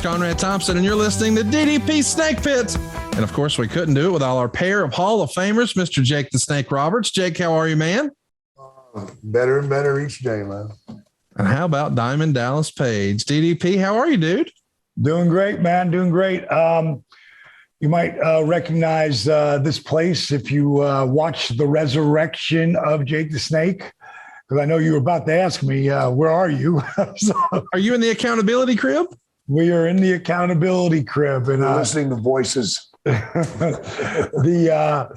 Conrad Thompson, and you're listening to DDP Snake Pits. And of course, we couldn't do it without our pair of Hall of Famers, Mr. Jake the Snake Roberts. Jake, how are you, man? Better and better each day, man. And how about Diamond Dallas Page? DDP, how are you, dude? Doing great, man. Doing great. You might recognize this place if you watch the resurrection of Jake the Snake, because I know you were about to ask me, where are you? So, are you in the accountability crib? We are in the accountability crib, and listening to voices. We have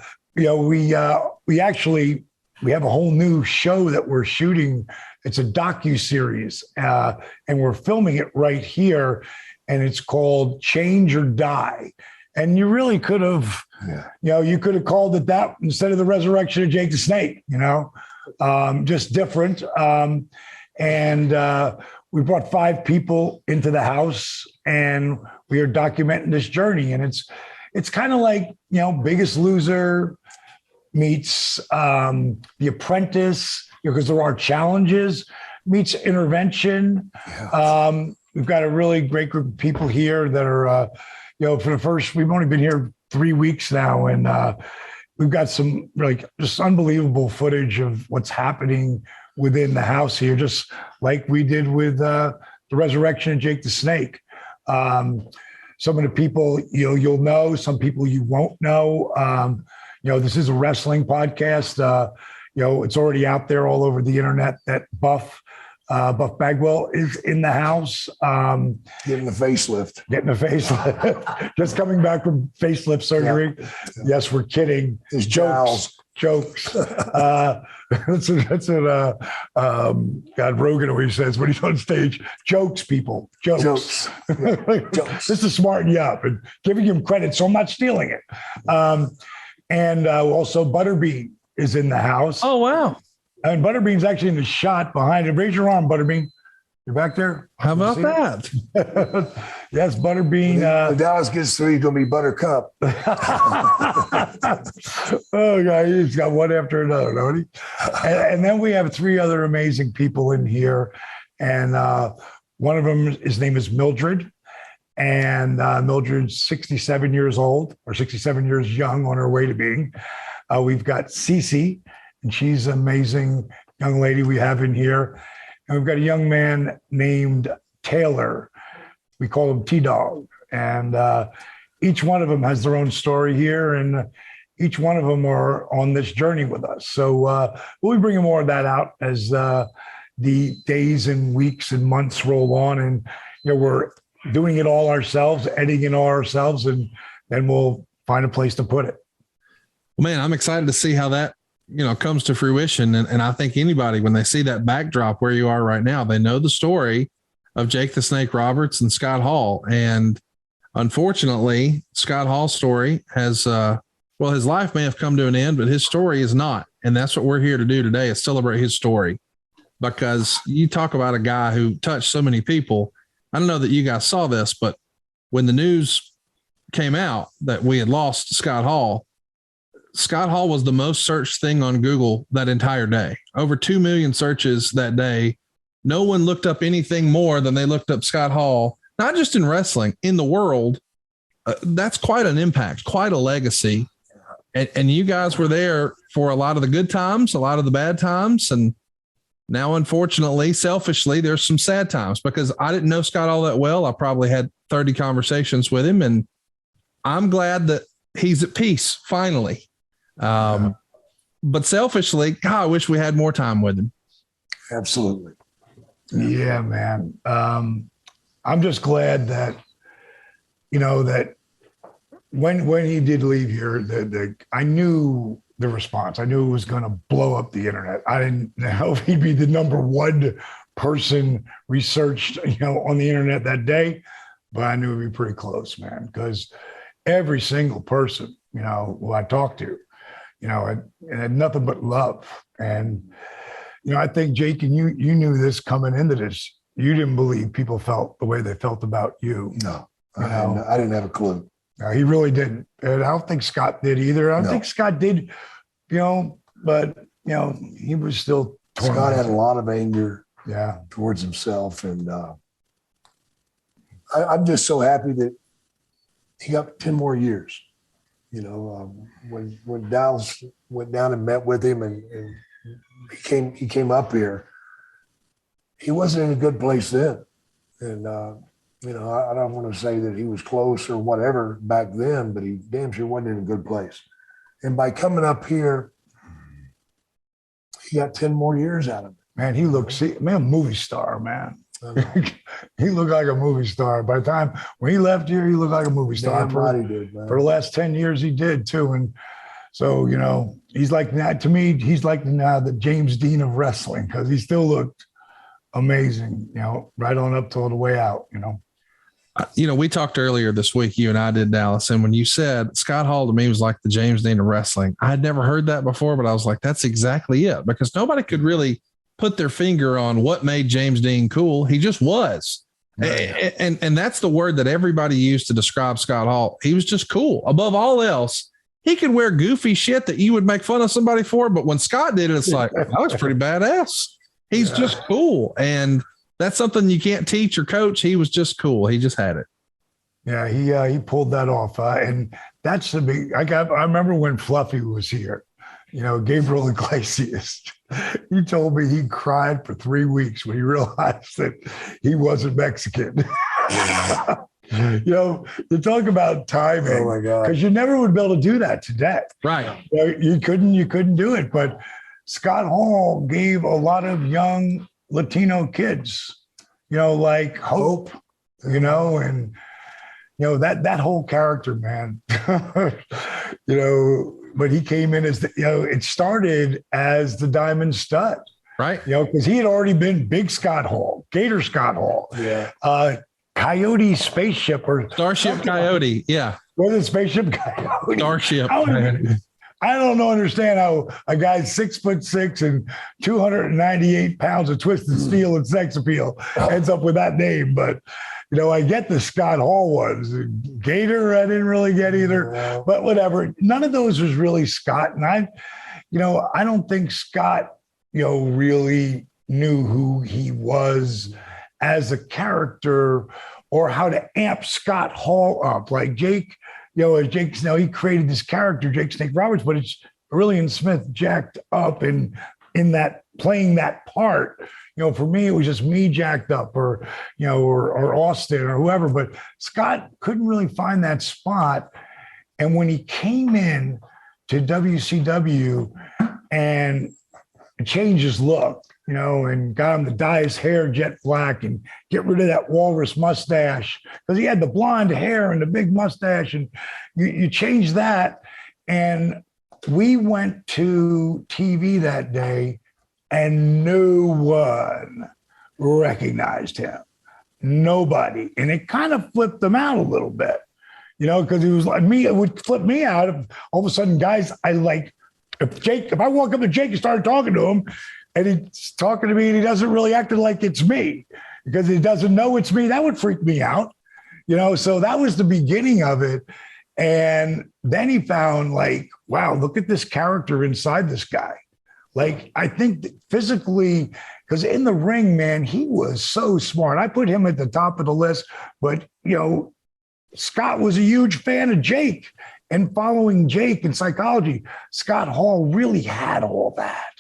a whole new show that we're shooting. It's a docu-series, and we're filming it right here, and it's called Change or Die. And you really could have, you could have called it that instead of the resurrection of Jake the Snake, just different. And we brought 5 people into the house, and we are documenting this journey. And it's kind of like, Biggest Loser meets The Apprentice, because there are challenges, meets Intervention. Yeah. We've got a really great group of people here that are, for the first, we've only been here 3 weeks now, and we've got some just unbelievable footage of what's happening within the house here, just like we did with the resurrection of Jake the Snake. Some of the people you'll know, some people you won't know. This is a wrestling podcast. It's already out there all over the internet that Buff Bagwell is in the house. Getting a facelift. Just coming back from facelift surgery. Yeah. Yes, we're kidding. His jokes. That's what God Rogan always says when he's on stage. Jokes, people. Jokes. Yeah. Jokes. This is smarting you up and giving him credit, so I'm not stealing it. And also Butterbean is in the house. Oh, wow. And Butterbean's actually in the shot behind it. Raise your arm, Butterbean. You're back there? How about that? Yes, Butterbean. When Dallas gets through, he's going to be Buttercup. Oh, God, he's got one after another, don't he? And then we have 3 other amazing people in here. And one of them, his name is Mildred. And Mildred's 67 years old, or 67 years young on her way to being. We've got Cece, and she's an amazing young lady we have in here. And we've got a young man named Taylor. We call him T-Dog. And each one of them has their own story here, and each one of them are on this journey with us. So we'll be bringing more of that out as the days and weeks and months roll on. And, we're doing it all ourselves, editing it all ourselves, and then we'll find a place to put it. Well, man, I'm excited to see how that, comes to fruition. And I think anybody, when they see that backdrop where you are right now, they know the story of Jake the Snake Roberts and Scott Hall. And unfortunately, Scott Hall's story has, his life may have come to an end, but his story is not. And that's what we're here to do today, is celebrate his story, because you talk about a guy who touched so many people. I don't know that you guys saw this, but when the news came out that we had lost Scott Hall was the most searched thing on Google that entire day. Over 2 million searches that day. No one looked up anything more than they looked up Scott Hall, not just in wrestling, in the world. That's quite an impact, quite a legacy. And you guys were there for a lot of the good times, a lot of the bad times. And now, unfortunately, selfishly, there's some sad times, because I didn't know Scott all that well. I probably had 30 conversations with him, and I'm glad that he's at peace finally. But selfishly, God, I wish we had more time with him. Absolutely. Yeah, man. I'm just glad that, that when he did leave here, I knew the response. I knew it was going to blow up the internet. I didn't know if he'd be the number 1 person researched, on the internet that day, but I knew it'd be pretty close, man, because every single person, who I talked to, it had nothing but love. And, I think, Jake, and you knew this coming into this, you didn't believe people felt the way they felt about you. No, I didn't have a clue. No, he really didn't. And I don't think Scott did either. I don't think Scott did, but, he was still torn. Scott had a lot of anger towards himself. And I'm just so happy that he got 10 more years. You know, when Dallas went down and met with him and he came up here, he wasn't in a good place then. And, you know, I don't want to say that he was close or whatever back then, but he damn sure wasn't in a good place. And by coming up here, he got 10 more years out of it. Man, he looks, movie star, man. He looked like a movie star. By the time when he left here, he looked like a movie star. Damn right he did, man. For the last 10 years, he did too. And so, you know, he's like that to me. He's like now the James Dean of wrestling because he still looked amazing, you know, right on up till the way out, you know. You know, we talked earlier this week, you and I did, Dallas, and when you said Scott Hall to me was like the James Dean of wrestling, I had never heard that before, but I was like, that's exactly it, because nobody could really put their finger on what made James Dean cool. He just was. Right. And that's the word that everybody used to describe Scott Hall. He was just cool. Above all else, he could wear goofy shit that you would make fun of somebody for, but when Scott did it, it's like, that looks pretty badass. He's just cool. And that's something you can't teach or coach. He was just cool. He just had it. Yeah, he pulled that off. And that's the big, I remember when Fluffy was here, you know, Gabriel Iglesias, he told me he cried for 3 weeks when he realized that he wasn't Mexican. You know, you talk about timing. Oh my God. Because you never would be able to do that today. Right. You know, you couldn't do it. But Scott Hall gave a lot of young Latino kids, you know, like hope, you know, and you know, that whole character, man, you know, but he came in as you know, it started as the Diamond Stud, right? You know, because he had already been Big Scott Hall, Gator Scott Hall, Coyote Spaceship or Starship Coyote, yeah. Was it Spaceship Coyote? Starship. I don't understand how a guy 6'6" and 298 pounds of twisted steel and sex appeal ends up with that name. But, you know, I get the Scott Hall ones. Gator, I didn't really get either, but whatever. None of those was really Scott. And I don't think Scott, you know, really knew who he was as a character or how to amp Scott Hall up. Like Jake, you know, as Jake, he created this character, Jake Snake Roberts, but it's Aurelian Smith jacked up in that playing that part. You know, for me, it was just me jacked up or, you know, or Austin or whoever, but Scott couldn't really find that spot. And when he came in to WCW and changed his look, you know, and got him to dye his hair jet black and get rid of that walrus mustache because he had the blonde hair and the big mustache, and you change that. And we went to TV that day and no one recognized him. Nobody. And it kind of flipped them out a little bit, you know, because he was like me, it would flip me out if all of a sudden guys I like, if I walk up to Jake and start talking to him and he's talking to me and he doesn't really act like it's me because he doesn't know it's me, that would freak me out, you know? So that was the beginning of it. And then he found like, wow, look at this character inside this guy. Like, I think physically, because in the ring, man, he was so smart. I put him at the top of the list, but, you know, Scott was a huge fan of Jake. And following Jake in psychology, Scott Hall really had all that.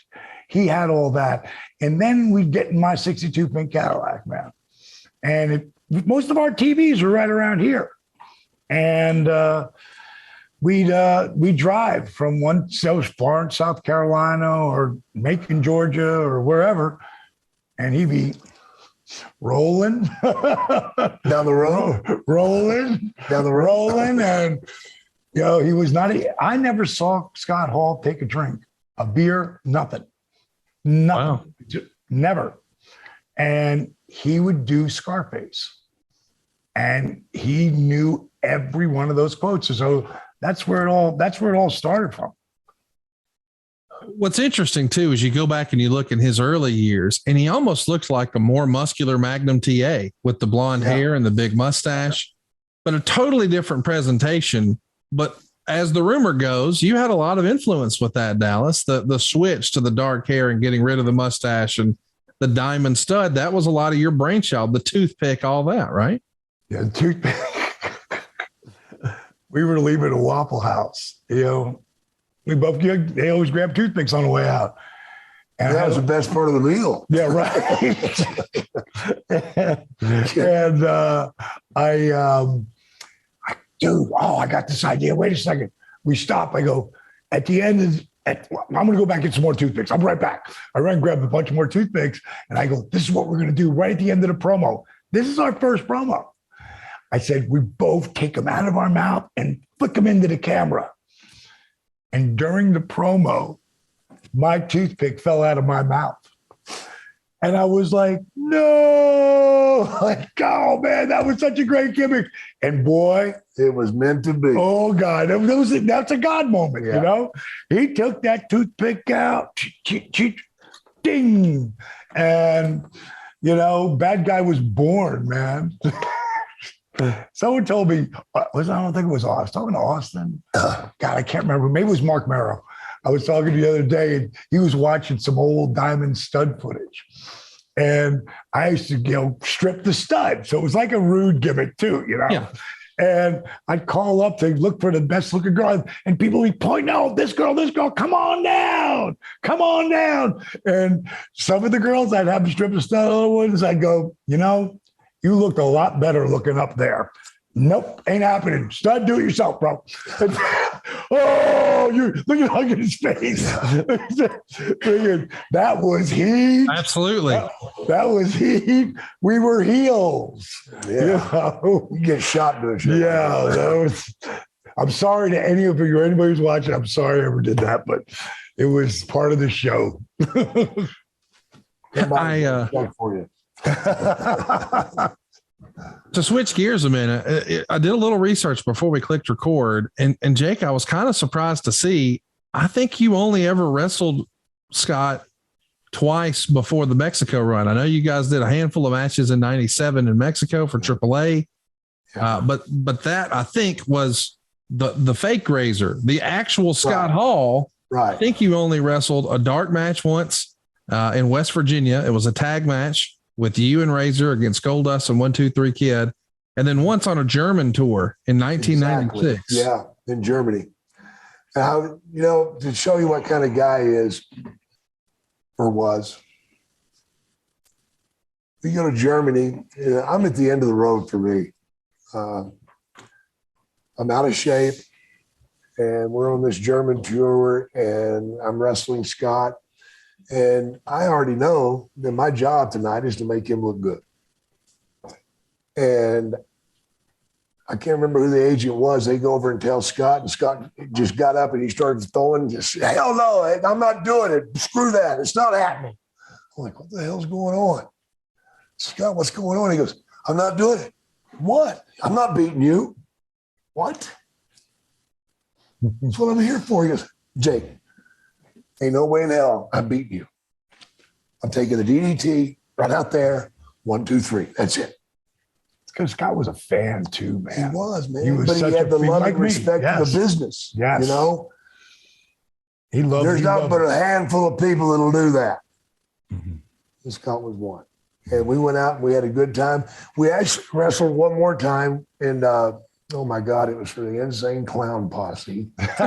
He had all that. And then we'd get in my 62 pink Cadillac, man. And most of our TVs were right around here. And we'd drive from Florence, South Carolina, or Macon, Georgia, or wherever. And he'd be rolling down the road, rolling. And you know, he was not. I never saw Scott Hall take a drink, a beer, nothing. Wow. Never. And he would do Scarface, and he knew every one of those quotes. So that's where it all started from. What's interesting too is you go back and you look in his early years, and he almost looks like a more muscular Magnum TA with the blonde hair and the big mustache, but a totally different presentation. But as the rumor goes, you had a lot of influence with that, Dallas, the switch to the dark hair and getting rid of the mustache and the diamond stud. That was a lot of your brainchild, the toothpick, all that, right? Yeah, toothpick. We were leaving a Waffle House. We both they always grab toothpicks on the way out. And that was the best part of the meal. Yeah, right. And dude, I got this idea. Wait a second. We stop. I go, at the end, I'm going to go back and get some more toothpicks. I'm right back. I run and grab a bunch more toothpicks. And I go, this is what we're going to do right at the end of the promo. This is our first promo. I said, we both take them out of our mouth and flick them into the camera. And during the promo, my toothpick fell out of my mouth. And I was like, no, like, oh man, that was such a great gimmick. And boy, it was meant to be. Oh God, that's a God moment, He took that toothpick out, ding. And, bad guy was born, man. Someone told me, I don't think it was Austin. I was talking to Austin. God, I can't remember. Maybe it was Mark Merrow. I was talking the other day, and he was watching some old diamond stud footage. And I used to, strip the stud. So it was like a rude gimmick too, Yeah. And I'd call up to look for the best looking girl, and people would be pointing out, this girl, come on down. And some of the girls, I'd have them strip the stud. Other ones, I'd go, you looked a lot better looking up there. Nope, ain't happening. Stud, do it yourself, bro. Oh, you look at Huggins' face. That was heat. Absolutely. That was heat. We were heels. Yeah. You get shot to a shit. Yeah, that was. I'm sorry to any of you or anybody who's watching. I'm sorry I ever did that, but it was part of the show. For you. To switch gears a minute, I did a little research before we clicked record, and Jake, I was kind of surprised to see, I think you only ever wrestled Scott twice before the Mexico run. I know you guys did a handful of matches in '97 in Mexico for AAA, but that I think was the fake Razor, the actual Scott Hall. Right. I think you only wrestled a dark match once in West Virginia. It was a tag match with you and Razor against Goldust and 1-2-3 Kid. And then once on a German tour in 1996. Exactly. Yeah, in Germany. To show you what kind of guy he is or was, we go to Germany. I'm at the end of the road for me. I'm out of shape, and we're on this German tour, and I'm wrestling Scott. And I already know that my job tonight is to make him look good. And I can't remember who the agent was. They go over and tell Scott, and Scott just got up and he started throwing, hell no, I'm not doing it. Screw that. It's not happening. I'm like, what the hell's going on? Scott, what's going on? He goes, I'm not doing it. What? I'm not beating you. What? That's what I'm here for. He goes, Jake, ain't no way in hell I'm beating you. I'm taking the DDT right out there. 1, 2, 3. That's it. It's because Scott was a fan too, man. He was, man. He was but he had the love like and respect for the business. Yes. There's not but a handful of people that'll do that. Mm-hmm. Scott was one. And we went out and we had a good time. We actually wrestled one more time in oh my God, it was for the Insane Clown Posse. And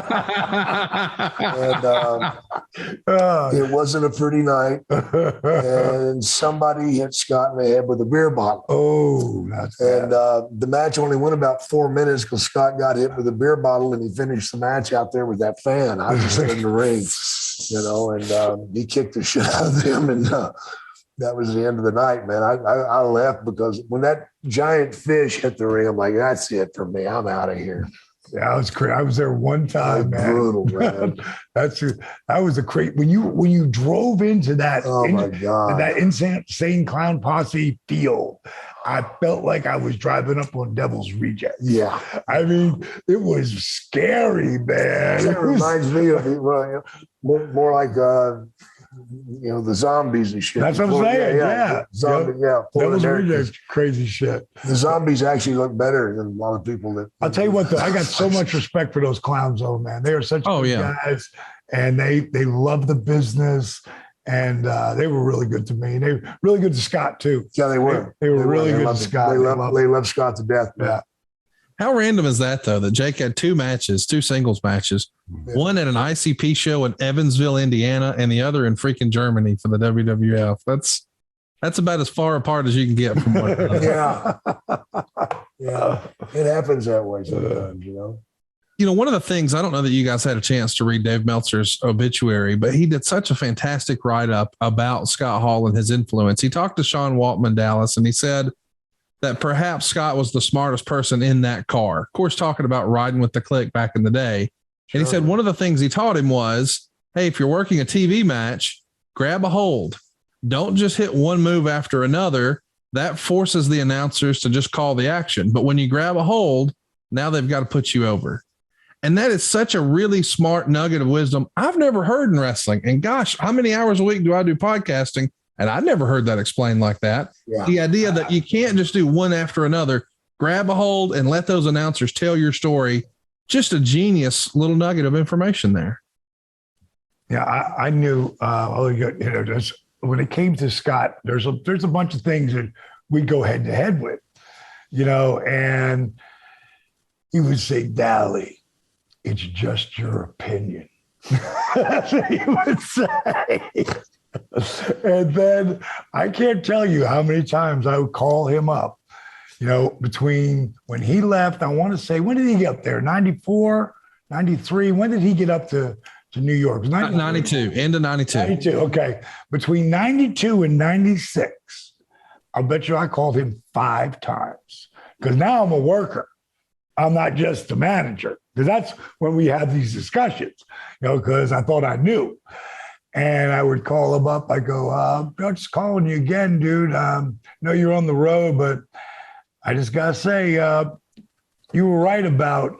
it wasn't a pretty night. And somebody hit Scott in the head with a beer bottle. Oh, that's bad. And the match only went about 4 minutes because Scott got hit with a beer bottle and he finished the match out there with that fan. I was just in the ring, and he kicked the shit out of them. And that was the end of the night, man. I left because when that giant fish hit the ring, I'm like, that's it for me. I'm out of here. Yeah, I was crazy. I was there one time, man. Brutal, man. That was a crazy when you drove into that. Oh my God, that insane clown posse field. I felt like I was driving up on Devil's Rejects. Yeah, I mean, it was scary, man. It reminds me of more like the zombies and shit. That's what I'm saying. Yeah. Zombie, Devil's Rejects, crazy shit. The zombies actually look better than a lot of people that. I'll tell you what, though, I got so much respect for those clowns, though, man. They are such good guys, and they love the business. And they were really good to me. They were really good to Scott, too. Yeah, they were. They were really good to Scott. They love Scott to death. Man. Yeah. How random is that, though, that Jake had two singles matches, one at an ICP show in Evansville, Indiana, and the other in freaking Germany for the WWF. That's about as far apart as you can get from one another. Yeah. It happens that way sometimes, you know. You know, one of the things, I don't know that you guys had a chance to read Dave Meltzer's obituary, but he did such a fantastic write-up about Scott Hall and his influence. He talked to Sean Waltman, Dallas, and he said that perhaps Scott was the smartest person in that car. Of course, talking about riding with the clique back in the day. And he said one of the things he taught him was, hey, if you're working a TV match, grab a hold. Don't just hit one move after another. That forces the announcers to just call the action. But when you grab a hold, now they've got to put you over. And that is such a really smart nugget of wisdom I've never heard in wrestling. And gosh, how many hours a week do I do podcasting? And I never heard that explained like that. Yeah. The idea that you can't just do one after another, grab a hold and let those announcers tell your story. Just a genius little nugget of information there. Yeah, I knew, just when it came to Scott, there's a bunch of things that we'd go head to head with, and he would say, Dally, it's just your opinion. That's what he would say. And then I can't tell you how many times I would call him up, between when he left, I want to say, when did he get up there? 94, 93? When did he get up to New York? 92, end of 92. 92, okay. Between 92 and 96, I'll bet you I called him 5 times because now I'm a worker. I'm not just a manager, because that's when we had these discussions, because I thought I knew. And I would call him up. I go, I'm just calling you again, dude. Know you're on the road, but I just got to say, you were right about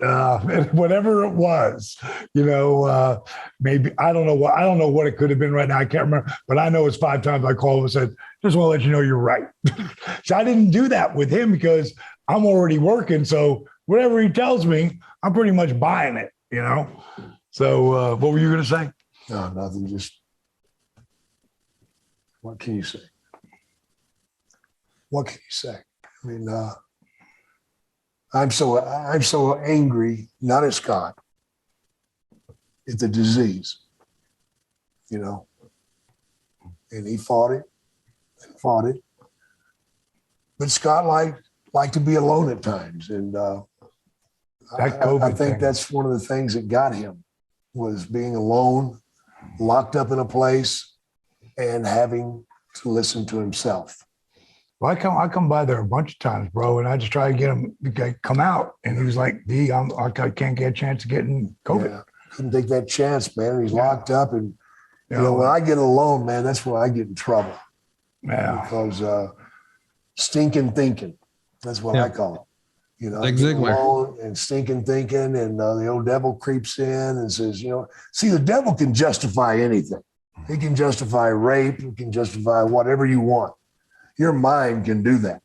whatever it was, maybe, I don't know what it could have been right now. I can't remember, but I know it's 5 times I called him and said, just want to let you know you're right. So I didn't do that with him because I'm already working. So whatever he tells me, I'm pretty much buying it, So what were you going to say? No, nothing. Just what can you say? What can you say? I mean, I'm so angry, not at Scott, at the disease, and he fought it. But Scott liked to be alone at times, and I think that's one of the things that got him was being alone, locked up in a place, and having to listen to himself. Well, I come by there a bunch of times, bro, and I just try to get him to come out. And he was like, D, I can't get a chance of getting COVID. Yeah, couldn't take that chance, man. He's locked up. And, when I get alone, man, that's when I get in trouble. Yeah. Because stinking thinking, that's what I call it. Like Ziggler. And stinking thinking, and the old devil creeps in and says, see, the devil can justify anything. He can justify rape. He can justify whatever you want. Your mind can do that.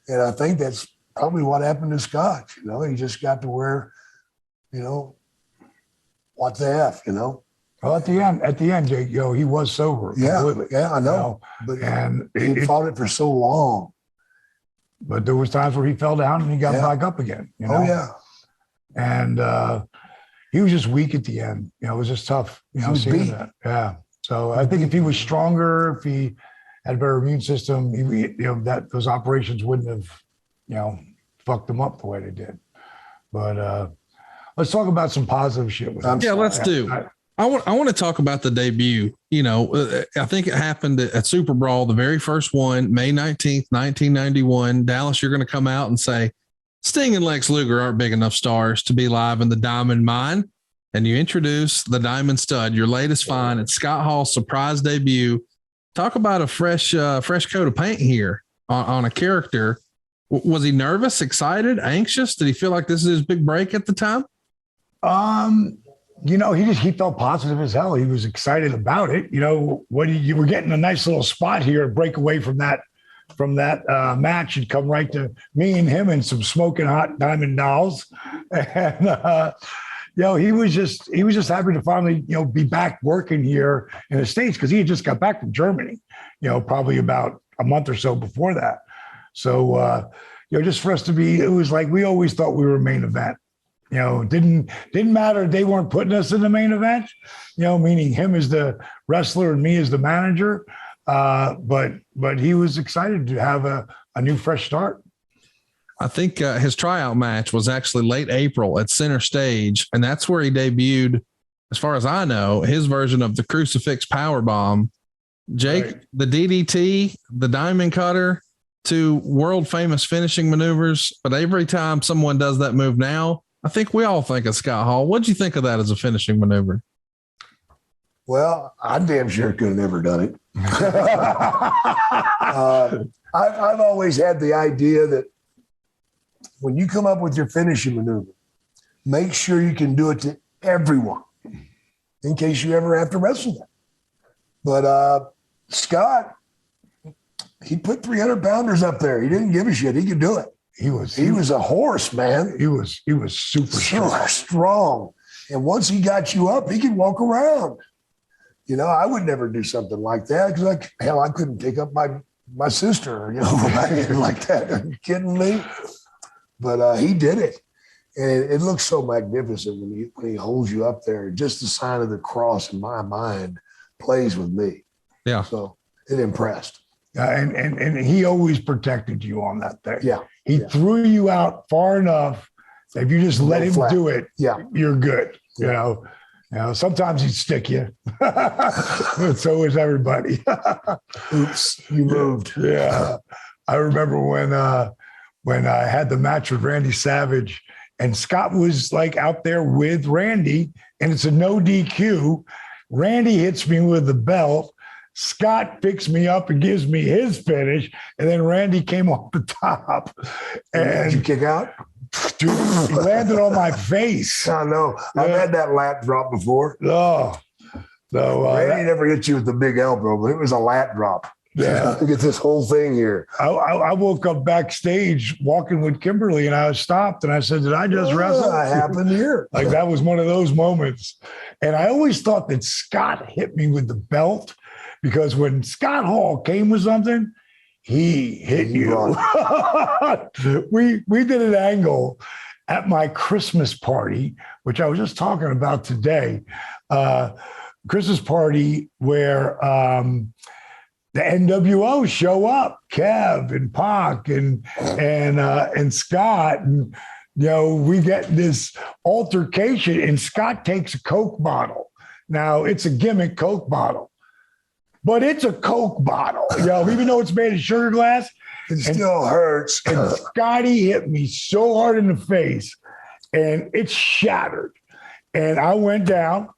And I think that's probably what happened to Scott. He just got to where, what the F, Well, at the end, Jake, he was sober. Yeah, completely, yeah, I know. But he fought it for so long. But there was times where he fell down and he got back up again. Oh, yeah. And he was just weak at the end. It was just tough, seeing that. Yeah. So I think if he was stronger, if he had a better immune system, that those operations wouldn't have, fucked him up the way they did. But let's talk about some positive shit. Let's do. I want to talk about the debut. I think it happened at Super Brawl, the very first one, May 19th, 1991. Dallas, you're going to come out and say, Sting and Lex Luger aren't big enough stars to be live in the Diamond Mine. And you introduce the Diamond Stud, your latest find at Scott Hall's surprise debut. Talk about a fresh coat of paint here on a character. Was he nervous, excited, anxious? Did he feel like this is his big break at the time? He felt positive as hell. He was excited about it. You were getting a nice little spot here, break away from that match and come right to me and him and some smoking hot Diamond Dolls. And, he was just happy to finally, be back working here in the States because he had just got back from Germany, probably about a month or so before that. So, just for us to be, it was like we always thought we were main event. Didn't matter. They weren't putting us in the main event, meaning him as the wrestler and me as the manager. But he was excited to have a new fresh start. I think his tryout match was actually late April at Center Stage, and that's where he debuted, as far as I know, his version of the Crucifix Powerbomb. Jake, right. The DDT, the Diamond Cutter, two world famous finishing maneuvers. But every time someone does that move now, I think we all think of Scott Hall. What'd you think of that as a finishing maneuver? Well, I damn sure could have never done it. I've always had the idea that when you come up with your finishing maneuver, make sure you can do it to everyone in case you ever have to wrestle them. But Scott, he put 300-pounders up there. He didn't give a shit. He could do it. He was a horse, man. He was super strong. And once he got you up, he could walk around. I would never do something like that because I couldn't take up my sister, like that. Are you kidding me? But he did it. And it looks so magnificent when he holds you up there. Just the sign of the cross in my mind plays with me. Yeah. So it impressed. And he always protected you on that thing. Yeah. He threw you out far enough that if you just let him do it, you're good. Yeah. Sometimes he'd stick you. So is everybody. Oops, you moved. Yeah. I remember when I had the match with Randy Savage and Scott was like out there with Randy and it's a no DQ. Randy hits me with the belt. Scott picks me up and gives me his finish. And then Randy came off the top. And did you kick out? Dude, he landed on my face. I know. I've had that lat drop before. Oh. So Randy never hit you with the big elbow, but it was a lat drop. Yeah. Look at this whole thing here. I woke up backstage walking with Kimberly and I was stopped and I said, did I just wrestle? That happened here. Like that was one of those moments. And I always thought that Scott hit me with the belt because when Scott Hall came with something, he hit you. We did an angle at my Christmas party, which I was just talking about today. Christmas party where the NWO show up, Kev and Pac and Scott, and we get this altercation, and Scott takes a Coke bottle. Now it's a gimmick Coke bottle, but it's a Coke bottle. Even though it's made of sugar glass, it still hurts. And Scotty hit me so hard in the face, and it shattered, and I went down.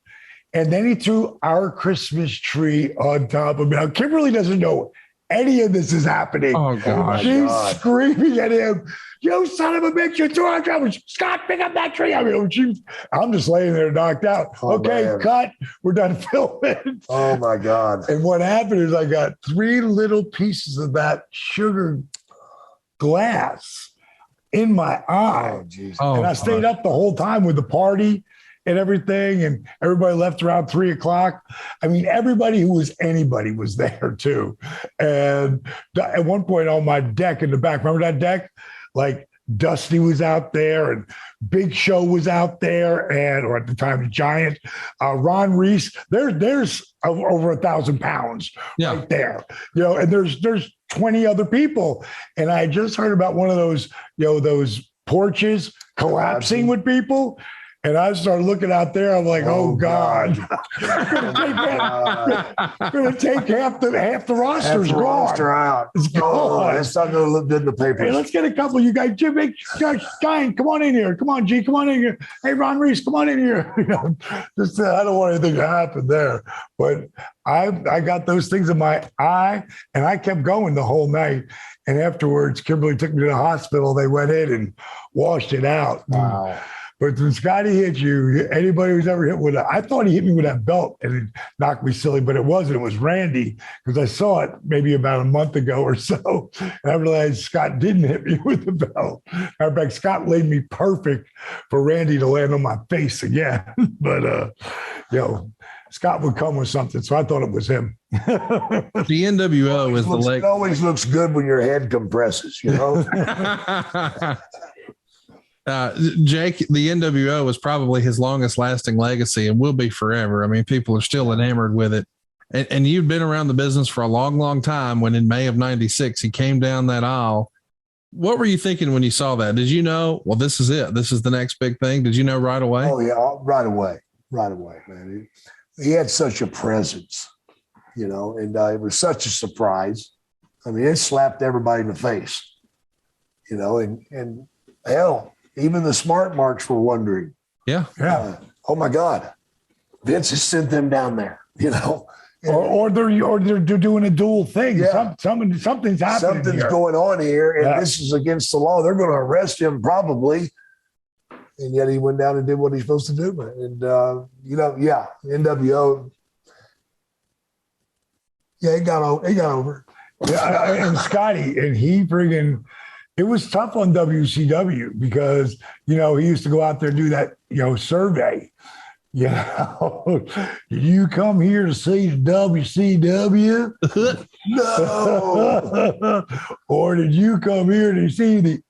And then he threw our Christmas tree on top of me. Now, Kimberly doesn't know any of this is happening. Oh, God. She's screaming at him, you son of a bitch, you threw our tree. Scott, pick up that tree. I'm just laying there knocked out. Oh, okay, man. cut. We're done filming. Oh, my God. And what happened is I got 3 little pieces of that sugar glass in my eye. Oh, geez. And I stayed up the whole time with the party and everything, and everybody left around 3:00. I mean, everybody who was anybody was there too. And at one point on my deck in the back, remember that deck? Like Dusty was out there and Big Show was out there, or at the time, the Giant, Ron Reese. There's over 1,000 pounds right there, and there's 20 other people. And I just heard about one of those, those porches collapsing with people. And I started looking out there. I'm like, oh God. Going to take half the roster's gone. Roster out. It's gone. It's not going to look good in the papers. Hey, let's get a couple of you guys. Jim, Giant, come on in here. Come on, G, come on in here. Hey, Ron Reese, come on in here. Just I don't want anything to happen there. But I got those things in my eye, and I kept going the whole night. And afterwards, Kimberly took me to the hospital. They went in and washed it out. Wow. But when Scotty hit you, anybody who's ever hit with that, I thought he hit me with that belt and it knocked me silly, but it wasn't. It was Randy because I saw it maybe about a month ago or so. And I realized Scott didn't hit me with the belt. Matter of fact, Scott laid me perfect for Randy to land on my face again. But, Scott would come with something. So I thought it was him. The NWO is the leg. It always looks good when your head compresses, you know? Jake, the NWO was probably his longest lasting legacy and will be forever. I mean, people are still enamored with it. And you've been around the business for a long, long time when in May of 96, he came down that aisle. What were you thinking when you saw that? Did you know, well, this is it. This is the next big thing. Did you know right away? Oh, yeah, right away, man. He had such a presence, and it was such a surprise. I mean, it slapped everybody in the face, and hell, even the smart marks were wondering. Yeah. Oh my God, Vince has sent them down there, Or they're doing a dual thing. Yeah. Something's happening. Something's going on here, and this is against the law. They're going to arrest him probably. And yet he went down and did what he's supposed to do, man. And NWO. Yeah, he got over it. Yeah, and Scotty, and he friggin', it was tough on WCW because, he used to go out there and do that, survey. Did you come here to see the WCW? No. Or did you come here to see the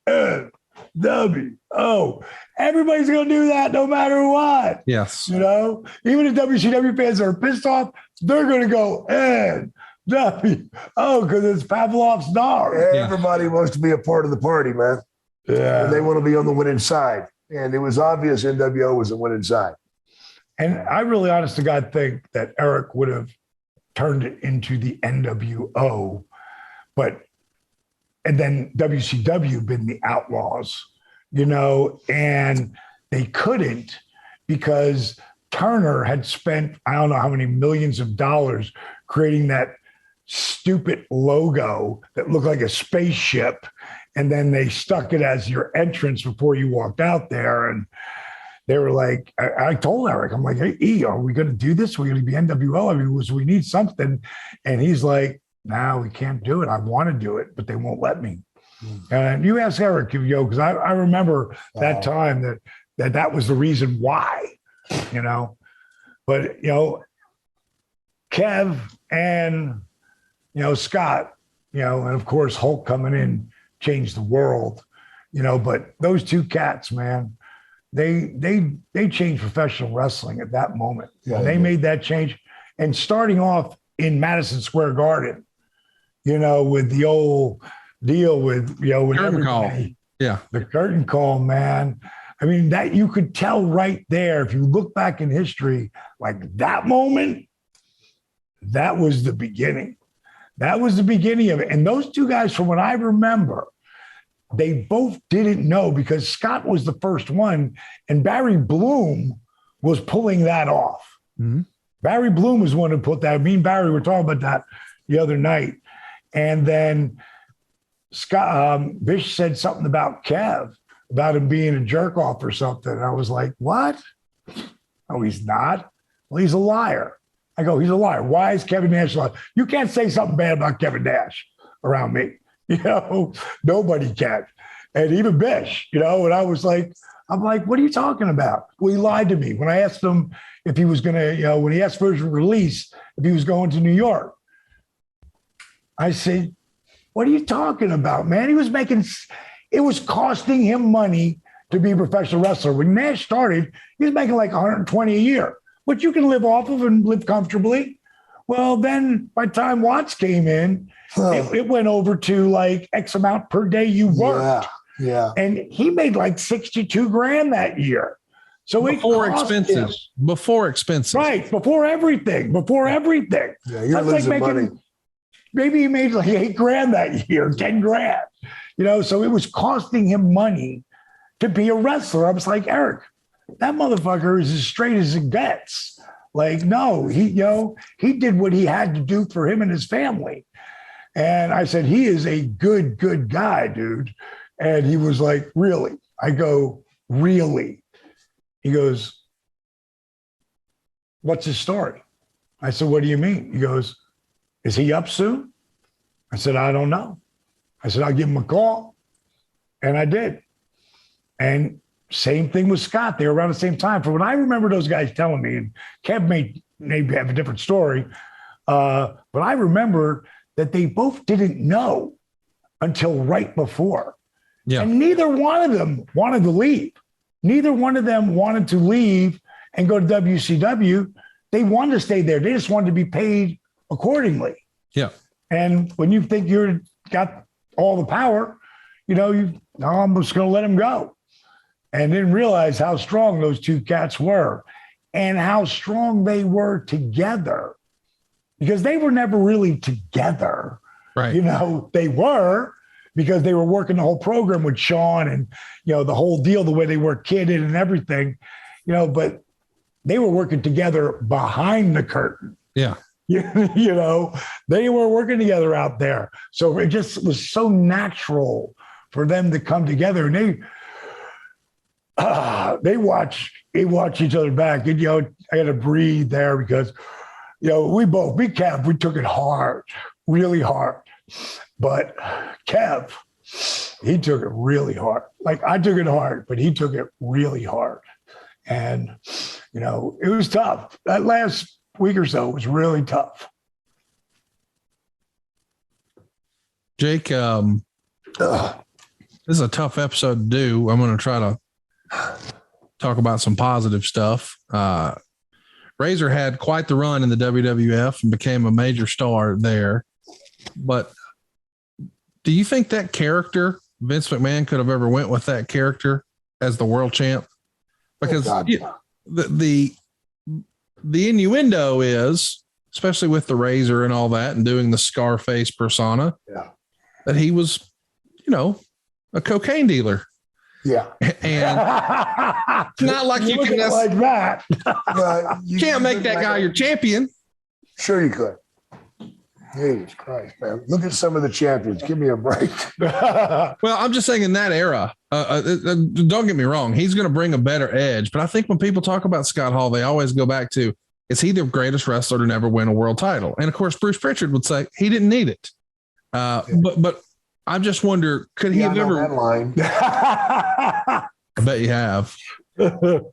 NWO? Everybody's going to do that no matter what. Yes. Even the WCW fans that are pissed off, they're going to go NWO because it's Pavlov's dog. Everybody wants to be a part of the party, man. Yeah. And they want to be on the winning side. And it was obvious NWO was the winning side. And I really, honest to God, think that Eric would have turned it into the NWO, and then WCW been the Outlaws, and they couldn't because Turner had spent, I don't know how many millions of dollars creating that stupid logo that looked like a spaceship. And then they stuck it as your entrance before you walked out there. And they were like, I told Eric, I'm like, hey, E, are we going to do this? We're going to be NWO. I mean, we need something. And he's like, no, we can't do it. I want to do it, but they won't let me. And you ask Eric, because I remember that time that was the reason why, But, Kev and, Scott, and of course, Hulk coming in changed the world, but those two cats, man, they changed professional wrestling at that moment. Yeah, they made that change. And starting off in Madison Square Garden, with the old deal with, with curtain call. Yeah. The curtain call, man. I mean, that you could tell right there, if you look back in history, like that moment, that was the beginning. That was the beginning of it. And those two guys, from what I remember, they both didn't know because Scott was the first one and Barry Bloom was pulling that off. Mm-hmm. Barry Bloom was the one who put that. Me and Barry were talking about that the other night. And then Scott, Bish said something about Kev, about him being a jerk off or something. And I was like, what? No, he's not. Well, he's a liar. I go, he's a liar. Why is Kevin Nash a liar? You can't say something bad about Kevin Nash around me. Nobody can. And even Bish, and I was like, I'm like, what are you talking about? Well, he lied to me when I asked him if he was going to, when he asked for his release, if he was going to New York. I said, what are you talking about, man? It was costing him money to be a professional wrestler. When Nash started, he was making like $120 a year, which you can live off of and live comfortably. Well, then by the time Watts came in, it went over to like X amount per day you worked. Yeah. And he made like $62,000 that year. So before expenses. Right. Before everything. Yeah, you're losing money. Maybe he made like $8,000 that year, $10,000. So it was costing him money to be a wrestler. I was like, Eric, that motherfucker is as straight as it gets. Like, no, he did what he had to do for him and his family. And I said, he is a good guy, dude. And he was like, really? I go, really? He goes, what's his story? I said, what do you mean? He goes, is he up soon? I said, I don't know. I said, I'll give him a call. And I did. And same thing with Scott. They were around the same time. For what I remember those guys telling me, and Kev may maybe have a different story, but I remember that they both didn't know until right before. Yeah. And neither one of them wanted to leave. Neither one of them wanted to leave and go to WCW. They wanted to stay there. They just wanted to be paid accordingly. Yeah. And when you think you're got all the power, I'm just going to let them go. And didn't realize how strong those two cats were and how strong they were together, because they were never really together. Right. They were, because they were working the whole program with Sean and, the whole deal, the way they were kidded and everything, but they were working together behind the curtain. Yeah. They were working together out there. So it just was so natural for them to come together, and they watch each other back. And, I got to breathe there because, we Kev, we took it hard, really hard. But Kev, he took it really hard. Like, I took it hard, but he took it really hard. And, it was tough. That last week or so was really tough. Jake, this is a tough episode to do. I'm going to try to talk about some positive stuff. Razor had quite the run in the WWF and became a major star there. But do you think that character, Vince McMahon, could have ever went with that character as the world champ? Because the innuendo is, especially with the Razor and all that and doing the Scarface persona, that he was, a cocaine dealer. Yeah. And not like you can like that. You can't make that guy your champion. Sure you could. Jesus Christ, man. Look at some of the champions. Give me a break. Well, I'm just saying in that era, don't get me wrong, he's going to bring a better edge. But I think when people talk about Scott Hall, they always go back to, is he the greatest wrestler to never win a world title? And of course, Bruce Pritchard would say he didn't need it. But I just wonder, could he have ever? That line. I bet you have. The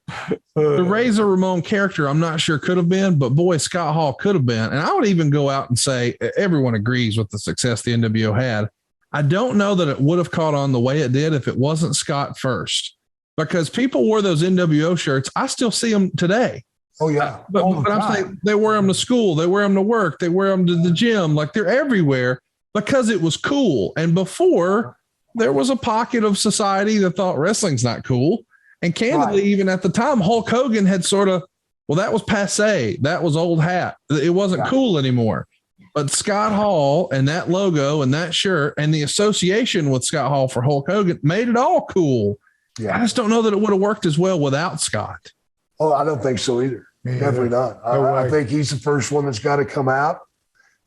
Razor Ramon character, I'm not sure could have been, but boy, Scott Hall could have been. And I would even go out and say everyone agrees with the success the NWO had. I don't know that it would have caught on the way it did if it wasn't Scott first, because people wore those NWO shirts. I still see them today. Oh yeah. But I'm saying they wear them to school. They wear them to work. They wear them to the gym. Like, they're everywhere because it was cool. And before, there was a pocket of society that thought wrestling's not cool. And candidly, even at the time, Hulk Hogan had sort of, well, that was passé. That was old hat. It wasn't cool anymore. But Scott Hall and that logo and that shirt and the association with Scott Hall for Hulk Hogan made it all cool. Yeah. I just don't know that it would have worked as well without Scott. Oh, I don't think so either. Definitely not. I think he's the first one that's got to come out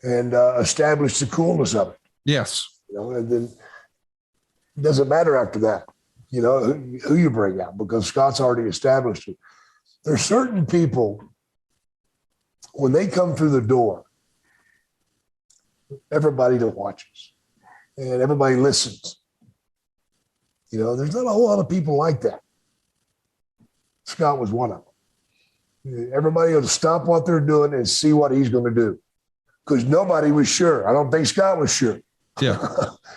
and establish the coolness of it. Yes. And then it doesn't matter after that, who you bring out, because Scott's already established it. There's certain people, when they come through the door, everybody that watches and everybody listens. There's not a whole lot of people like that. Scott was one of them. Everybody will stop what they're doing and see what he's going to do, because nobody was sure. I don't think Scott was sure. Yeah.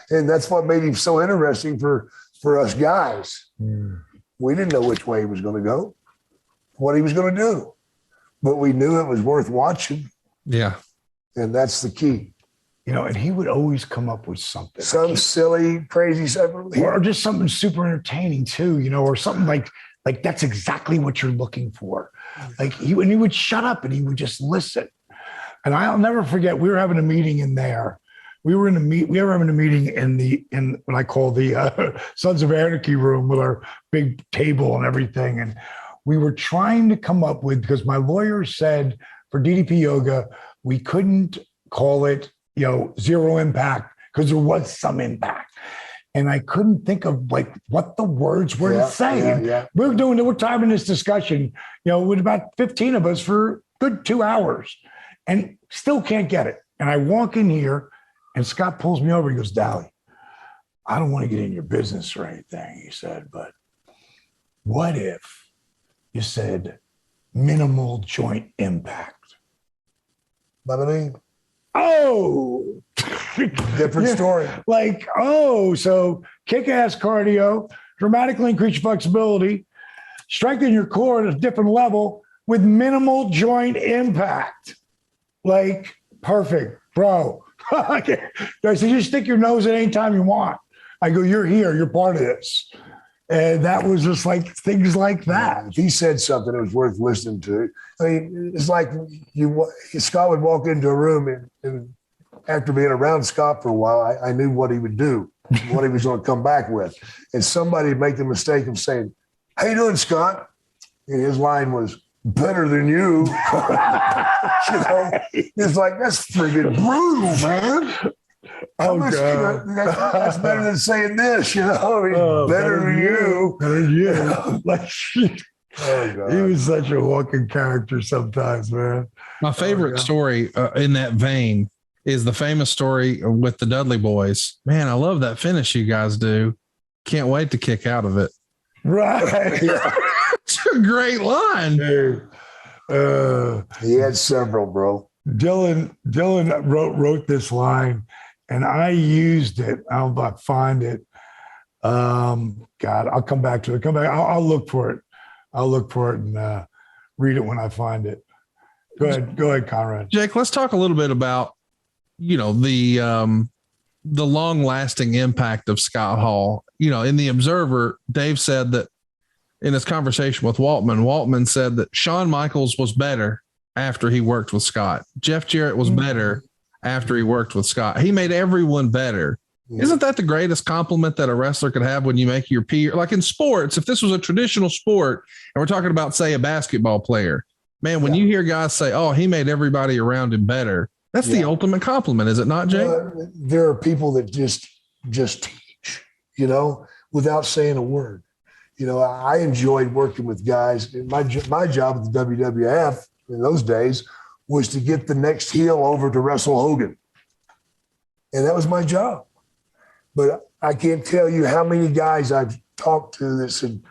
And that's what made him so interesting for us guys. We didn't know which way he was going to go, what he was going to do, but we knew it was worth watching. Yeah. And that's the key. And he would always come up with something. Some silly, crazy stuff. Or just something super entertaining too, or something like that's exactly what you're looking for. Like, he would shut up and he would just listen. And I'll never forget, we were having a meeting in there. We were having a meeting in what I call the Sons of Anarchy room with our big table and everything. And we were trying to come up with, because my lawyer said for DDP Yoga, we couldn't call it, zero impact, because there was some impact. and I couldn't think of like what the words were to say. We're timing this discussion, with about 15 of us for a good 2 hours, and still can't get it. And I walk in here, and Scott pulls me over. He goes, "Dally, I don't want to get in your business or anything," he said, "but what if you said minimal joint impact?" Oh, different story. So kick-ass cardio, dramatically increase your flexibility, strengthen your core at a different level with minimal joint impact. Perfect, bro. I said, you stick your nose at any time you want. I go, you're here, you're part of this. And that was just things like that. If he said something, it was worth listening to. I mean, it's like Scott would walk into a room, and after being around Scott for a while, I knew what he would do, what he was going to come back with. And somebody would make the mistake of saying, "How you doing, Scott?" And his line was, "Better than you." It's like, that's freaking brutal, man. God. That's better than saying this, better than you. Better than you. He was such a walking character sometimes, man. My favorite story in that vein is the famous story with the Dudley boys. Man, I love that finish you guys do. Can't wait to kick out of it. Right. It's a great line. Dude. He had several, bro. Dylan wrote this line, and I used it. I'll find it. God, I'll come back to it. I'll look for it. And read it when I find it. Go ahead, Conrad. Jake, let's talk a little bit about, the long-lasting impact of Scott Hall. In the Observer, Dave said that in his conversation with Waltman said that Shawn Michaels was better after he worked with Scott. Jeff Jarrett was better after he worked with Scott. He made everyone better. Yeah. Isn't that the greatest compliment that a wrestler could have when you make your peer? Like in sports, if this was a traditional sport and we're talking about, say, a basketball player, man, when you hear guys say, "Oh, he made everybody around him better," that's the ultimate compliment, is it not, Jake? There are people that just teach, without saying a word. I enjoyed working with guys. My job at the WWF in those days was to get the next heel over to wrestle Hogan. And that was my job. But I can't tell you how many guys I've talked to that said,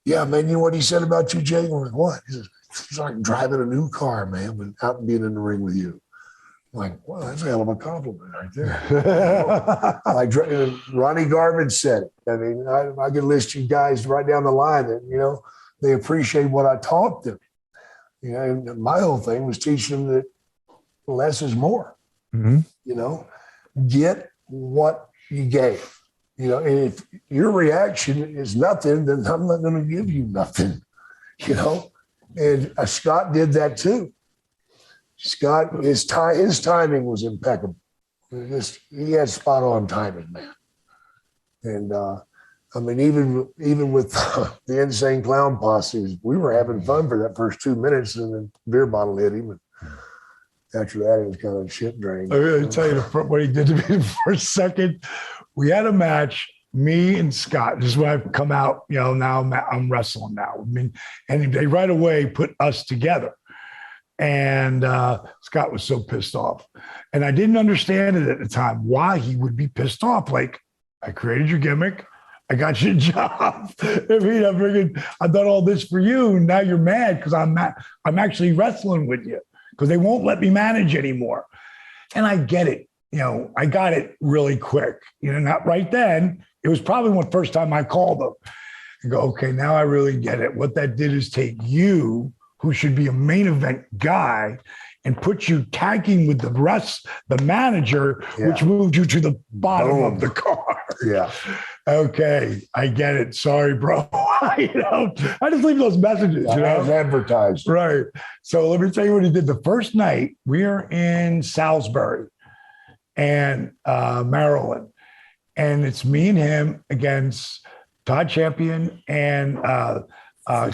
"Yeah, man, you know what he said about you, Jay?" I'm like, "What?" He says, "It's like driving a new car, man, without being in the ring with you." I'm like, "Wow, that's a hell of a compliment right there." Like Ronnie Garvin said it. I mean, I could list you guys right down the line that, they appreciate what I taught them. And my whole thing was teaching them that less is more. Mm-hmm. Get what you gave. And if your reaction is nothing, then I'm not going to give you nothing. And Scott did that too. Scott, his timing was impeccable. He had spot on timing, man. And even with the Insane Clown Posse, we were having fun for that first 2 minutes, and then beer bottle hit him. And after that, it was kind of a shit drain. I'm going to tell you what he did to me for a second. We had a match, me and Scott. This is when I've come out. Now I'm wrestling now. I mean, and they right away put us together. And Scott was so pissed off. And I didn't understand it at the time, why he would be pissed off. Like, I created your gimmick. I got you a job. I've done all this for you. And now you're mad because I'm actually wrestling with you because they won't let me manage anymore. And I get it. I got it really quick. Not right then. It was probably the first time I called them. I go, okay, now I really get it. What that did is take you, who should be a main event guy, and put you tagging with the manager, which moved you to the bottom of the card. Yeah. Okay, I get it. Sorry, bro. I just leave those messages. As advertised. Right. So let me tell you what he did. The first night, we are in Salisbury and Maryland. And it's me and him against Todd Champion and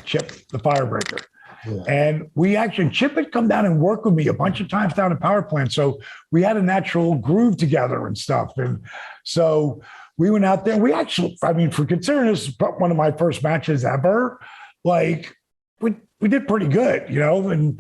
Chip the Firebreaker. Yeah. And Chip had come down and worked with me a bunch of times down at Power Plant. So we had a natural groove together and stuff. And so we went out there. We actually, I mean, for considering this is one of my first matches ever, like we did pretty good, you know, and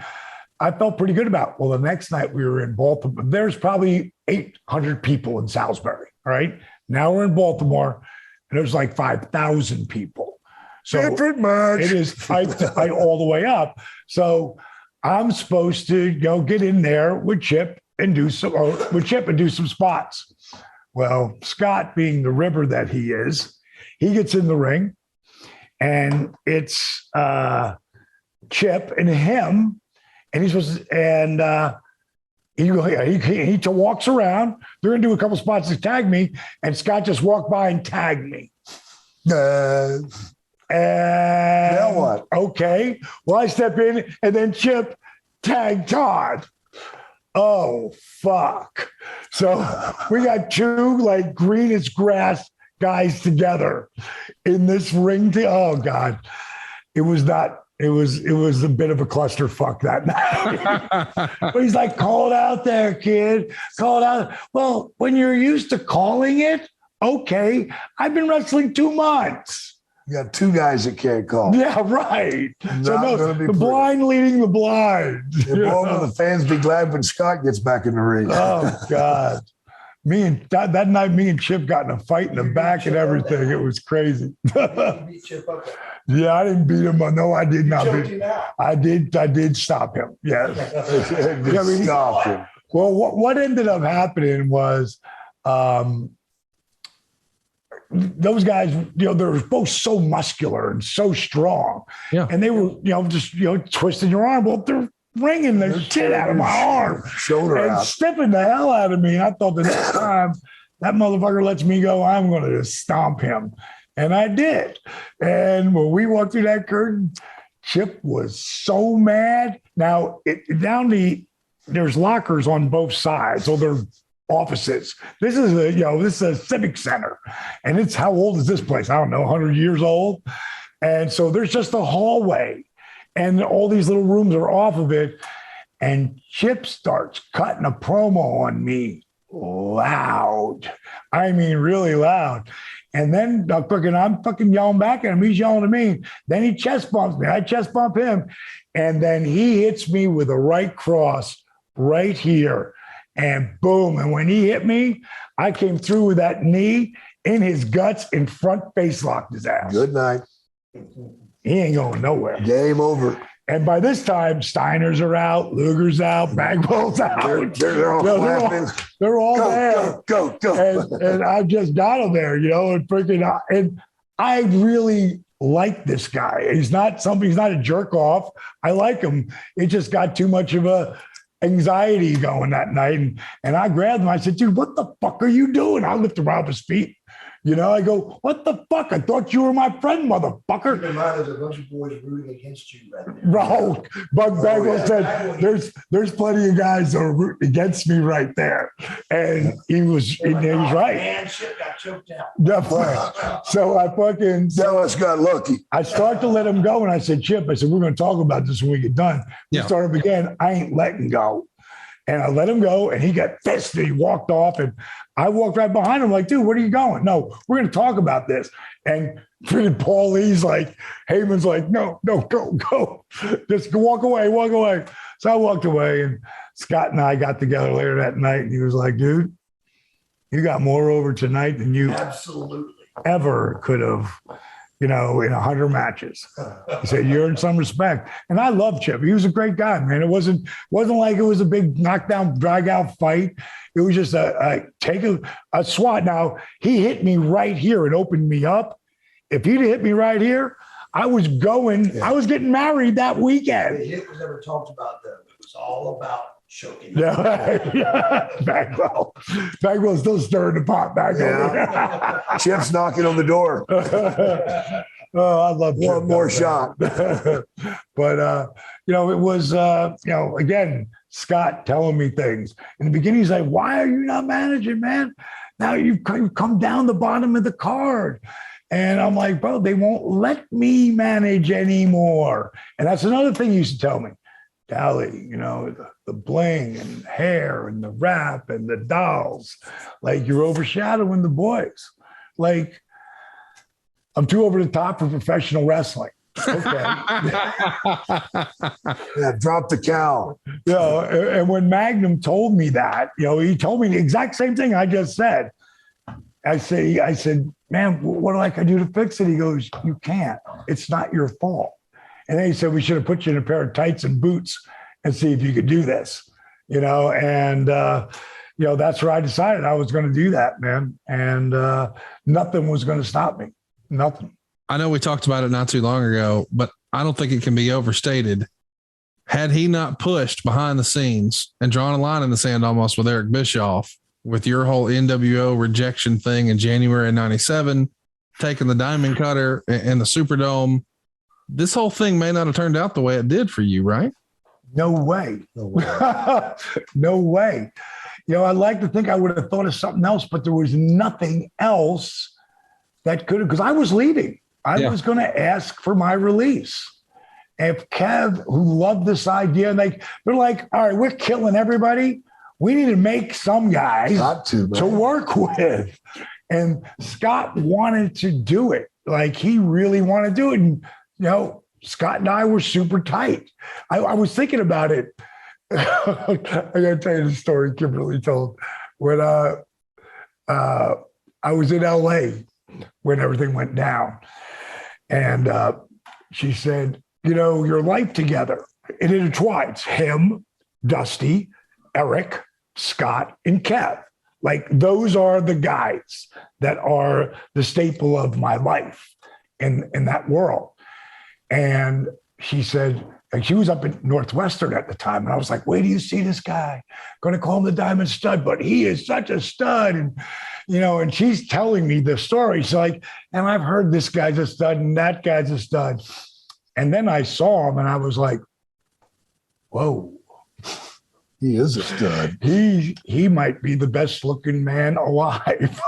I felt pretty good about it. Well, the next night we were in Baltimore. There's probably 800 people in Salisbury, right? Now we're in Baltimore, and there's like 5,000 people. So different match. it is I all the way up. So I'm supposed to get in there with Chip and do some spots. Well, Scott, being the ribber that he is, he gets in the ring, and it's Chip and him, and he's supposed to, and he walks around. They're gonna do a couple spots to tag me, and Scott just walked by and tagged me. And now what? Okay, well, I step in, and then Chip tagged Todd. Oh, fuck. So we got two like green as grass guys together in this ring. Oh, God. It was a bit of a clusterfuck that night. But he's like, call it out there, kid. Call it out. Well, when you're used to calling it, okay. I've been wrestling 2 months. You got two guys that can't call. Yeah, right. Not So gonna be the pretty. blind leading the blind. And boy, will the fans be glad when Scott gets back in the ring. Oh God. That night, me and Chip got in a fight in the back and everything. It was crazy. Beat Chip up. Yeah, I didn't beat him. No, I did not Choked beat him him. out. I did stop him. Yes. Yeah, I mean, stop him. Well, what ended up happening was those guys, they were both so muscular and so strong. Yeah. And they were, just, twisting your arm. Well, they're wringing the shit out of my arm. Shoulder And out. stiffing the hell out of me. And I thought the next time that motherfucker lets me go, I'm going to just stomp him. And I did. And when we walked through that curtain, Chip was so mad. Now, there's lockers on both sides. So they're offices. This is a civic center. And it's, how old is this place? I don't know, 100 years old. And so there's just a hallway. And all these little rooms are off of it. And Chip starts cutting a promo on me loud. I mean, really loud. And then I'm fucking yelling back at him. He's yelling at me. Then he chest bumps me. I chest bump him. And then he hits me with a right cross right here. And boom. And when he hit me, I came through with that knee in his guts and front face locked his ass. Good night. He ain't going nowhere. Game over. And by this time, Steiners are out, Luger's out, Bagwell's out. They're all laughing. They're all there. Go. And I just got him there, and freaking, and I really like this guy. He's not a jerk off. I like him. It just got too much of a anxiety going that night. And I grabbed him. I said, dude, what the fuck are you doing? I lift him off his feet. I go, what the fuck? I thought you were my friend, motherfucker. Keep in mind, there's a bunch of boys rooting against you right there. Bro, Bug Bagwell said, there's plenty of guys that are rooting against me right there. And he was right. Man, shit got choked out. Definitely. So I fucking... Dallas got lucky. I start to let him go, and I said, Chip, we're going to talk about this when we get done. We Yeah. start up again. I ain't letting go. And I let him go, and he got pissed, and he walked off, and I walked right behind him like, dude, where are you going? No, we're going to talk about this. And freaking Paul Lee's like, Heyman's like, no, go. Just walk away. So I walked away, and Scott and I got together later that night, and he was like, dude, you got more over tonight than you Absolutely. ever could have, in 100 matches. He said, you earned some respect. And I love Chip. He was a great guy, man. It wasn't like it was a big knockdown, drag out fight. It was just take a swat. Now, he hit me right here and opened me up. If he'd hit me right here, I was getting married that weekend. The hit was never talked about, though. It was all about choking. Yeah. Bagwell's still stirring the pot back over there. Chip's knocking on the door. Oh, I love Chip. One more shot. But, it was, again, Scott telling me things. In the beginning, he's like, why are you not managing, man? Now you've come down the bottom of the card. And I'm like, bro, they won't let me manage anymore. And that's another thing he used to tell me. Dally, the bling and hair and the rap and the dolls, like you're overshadowing the boys. Like, I'm too over the top for professional wrestling. Okay. Yeah, drop the cow. And when Magnum told me that, he told me the exact same thing I just said. I said, man, what do I do to fix it? He goes, you can't. It's not your fault. And then he said, we should have put you in a pair of tights and boots and see if you could do this, and that's where I decided I was going to do that, man. And nothing was going to stop me. Nothing. I know we talked about it not too long ago, but I don't think it can be overstated. Had he not pushed behind the scenes and drawn a line in the sand almost with Eric Bischoff, with your whole NWO rejection thing in January of 97, taking the diamond cutter and the Superdome, this whole thing may not have turned out the way it did for you, right? No way. No way. I'd like to think I would have thought of something else, but there was nothing else that could have, because I was leaving. I was going to ask for my release. If Kev, who loved this idea, they're like, all right, we're killing everybody. We need to make some guys to work with. And Scott wanted to do it. Like, he really wanted to do it. And, Scott and I were super tight. I was thinking about it. I got to tell you the story Kimberly told. When I was in LA when everything went down. And she said, your life together, it intertwines him, Dusty, Eric, Scott, and Kev. Like, those are the guys that are the staple of my life in that world. And she said, and she was up in Northwestern at the time. And I was like, wait do you see this guy? Going to call him the Diamond Stud, but he is such a stud. And, and she's telling me the story. She's like, and I've heard this guy's a stud and that guy's a stud. And then I saw him and I was like, whoa. He is a stud. He might be the best looking man alive.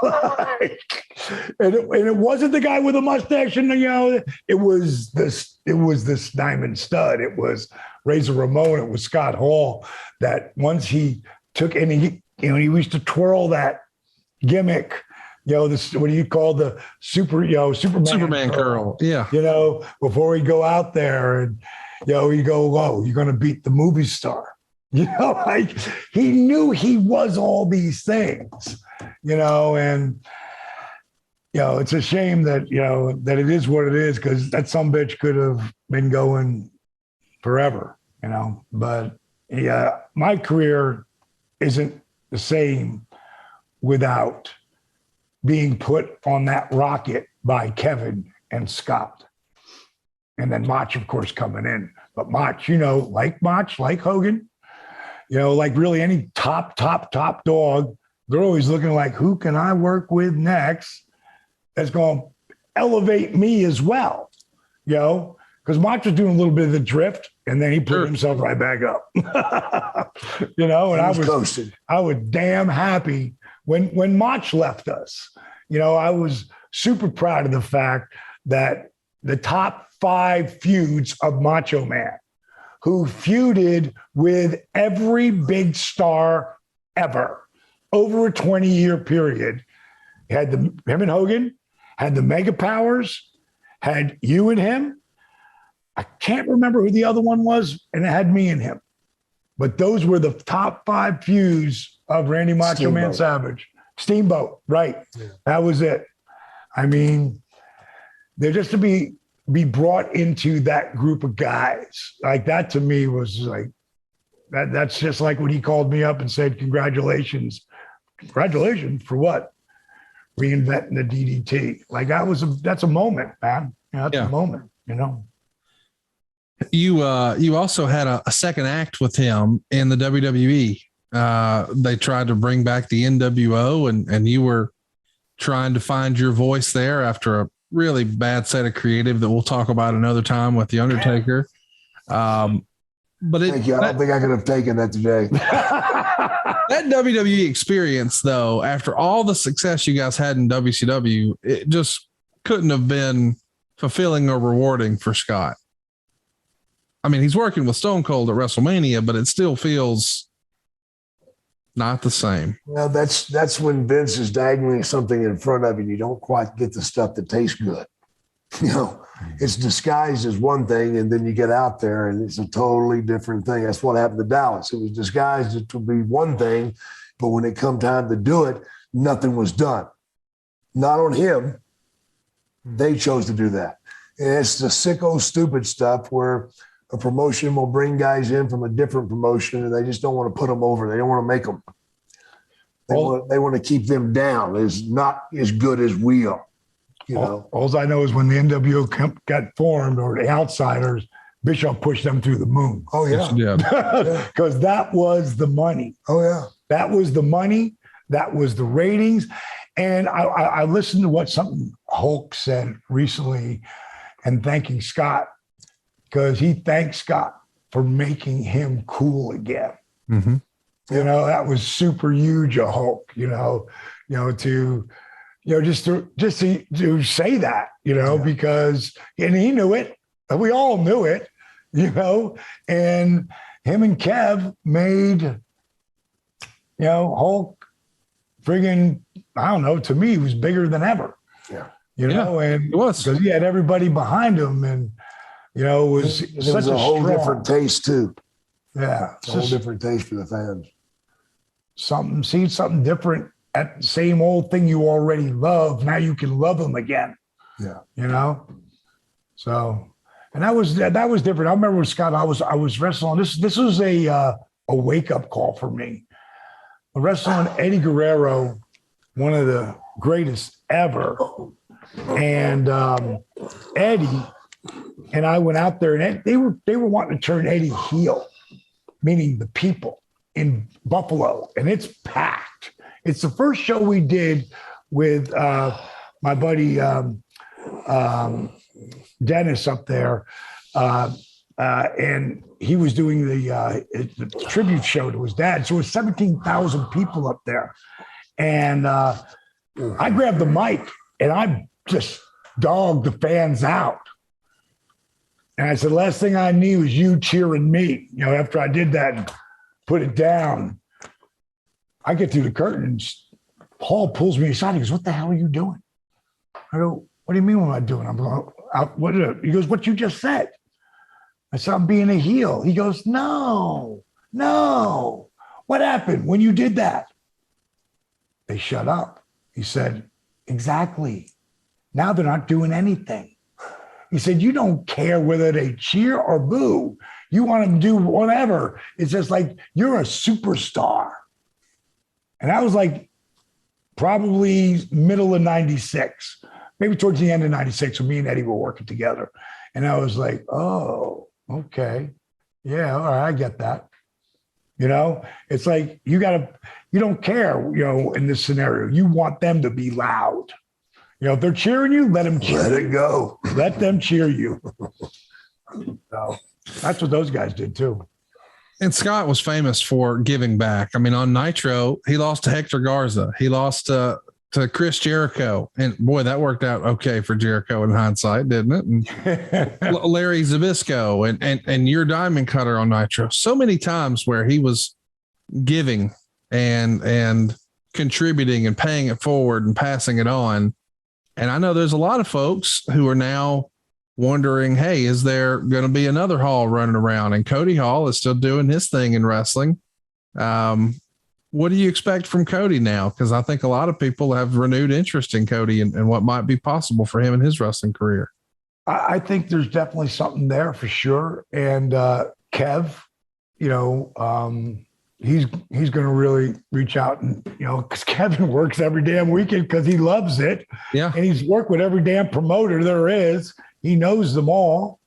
and it wasn't the guy with a mustache, and it was this Diamond Stud. It was Razor Ramon. It was Scott Hall. That once he took and he used to twirl that gimmick. This what do you call the Superman curl? Yeah. Before we go out there and you go, whoa, you're going to beat the movie star. Like, he knew he was all these things, and, it's a shame that, that it is what it is, because that sumbitch could have been going forever, but my career isn't the same without being put on that rocket by Kevin and Scott. And then Mach, of course, coming in. But Mach, like Hogan, like really any top dog, they're always looking like, who can I work with next that's going to elevate me as well, because Mach was doing a little bit of the drift and then he put himself right back up, and I was damn happy when Mach left us. I was super proud of the fact that the top 5 feuds of Macho Man, who feuded with every big star ever over a 20-year period. Had him and Hogan, had the Mega Powers, had you and him. I can't remember who the other one was, and it had me and him. But those were the top 5 feuds of Randy Macho Man Savage. Steamboat, right. Yeah. That was it. I mean, they're just to be brought into that group of guys. Like, that to me was like, that's just like when he called me up and said, congratulations. Congratulations for what? Reinventing the DDT. Like, that's a moment, man. That's a moment, You also had a second act with him in the WWE. They tried to bring back the NWO and you were trying to find your voice there after a really bad set of creative that we'll talk about another time with the Undertaker. But thank you. I don't think I could have taken that today. That WWE experience, though, after all the success you guys had in WCW, it just couldn't have been fulfilling or rewarding for Scott. I mean, he's working with Stone Cold at WrestleMania, but it still feels Not the same. Well, that's when Vince is dangling something in front of you. You don't quite get the stuff that tastes good. You know, it's disguised as one thing, and then you get out there and it's a totally different thing. That's what happened to Dallas. It was disguised to be one thing, but when it come time to do it, nothing was done. Not on him. They chose to do that. And it's the sicko stupid stuff where a promotion will bring guys in from a different promotion and they just don't want to put them over. They don't want to make them. They want to keep them down. It's not as good as we are. You know, all I know is when the NWO got formed, or the Outsiders, Bischoff pushed them through the moon. Oh yeah, because that was the money. Oh yeah, that was the money. That was the ratings. And I listened to what something Hulk said recently, and thanking Scott, because he thanked Scott for making him cool again. Mm-hmm. You know, that was super huge of Hulk. Just to say that, because, and he knew it, we all knew it, and him and Kev made, Hulk friggin', I don't know, to me, he was bigger than ever. Yeah. And it was because he had everybody behind him, and, it was such a whole strong, different taste too. Yeah. It's a whole different taste for the fans. Something different. At the same old thing you already love, now you can love them again. Yeah. So, and that was different. I remember with Scott, I was wrestling. This was a wake up call for me. Wrestling Eddie Guerrero, one of the greatest ever, and Eddie and I went out there, and they were wanting to turn Eddie heel, meaning the people in Buffalo, and it's packed. It's the first show we did with my buddy Dennis up there, and he was doing the tribute show to his dad. So it was 17,000 people up there. And I grabbed the mic, and I just dogged the fans out. And I said, last thing I need was you cheering me. After I did that and put it down, I get through the curtains. Paul pulls me aside. He goes, what the hell are you doing? I go, what do you mean what am I doing? I'm going, he goes, what you just said. I said, I'm being a heel. He goes, no. What happened when you did that? They shut up. He said, exactly. Now they're not doing anything. He said, you don't care whether they cheer or boo. You want them to do whatever. It's just like, you're a superstar. And that was like probably middle of 96, maybe towards the end of 96 when me and Eddie were working together. And I was like, oh, okay. Yeah, all right, I get that. It's like you don't care, in this scenario. You want them to be loud. If they're cheering you, let them cheer. Let it go. Let them cheer you. So that's what those guys did too. And Scott was famous for giving back. I mean, on Nitro, he lost to Hector Garza. He lost to Chris Jericho. And boy, that worked out okay for Jericho in hindsight, didn't it? And Larry Zbyszko and your Diamond Cutter on Nitro. So many times where he was giving and contributing and paying it forward and passing it on. And I know there's a lot of folks who are now wondering, hey, is there going to be another Hall running around? And Cody Hall is still doing his thing in wrestling. What do you expect from Cody now? Because I think a lot of people have renewed interest in Cody and what might be possible for him in his wrestling career. I think there's definitely something there for sure. And Kev, he's going to really reach out and, because Kevin works every damn weekend because he loves it. Yeah. And he's worked with every damn promoter there is. He knows them all.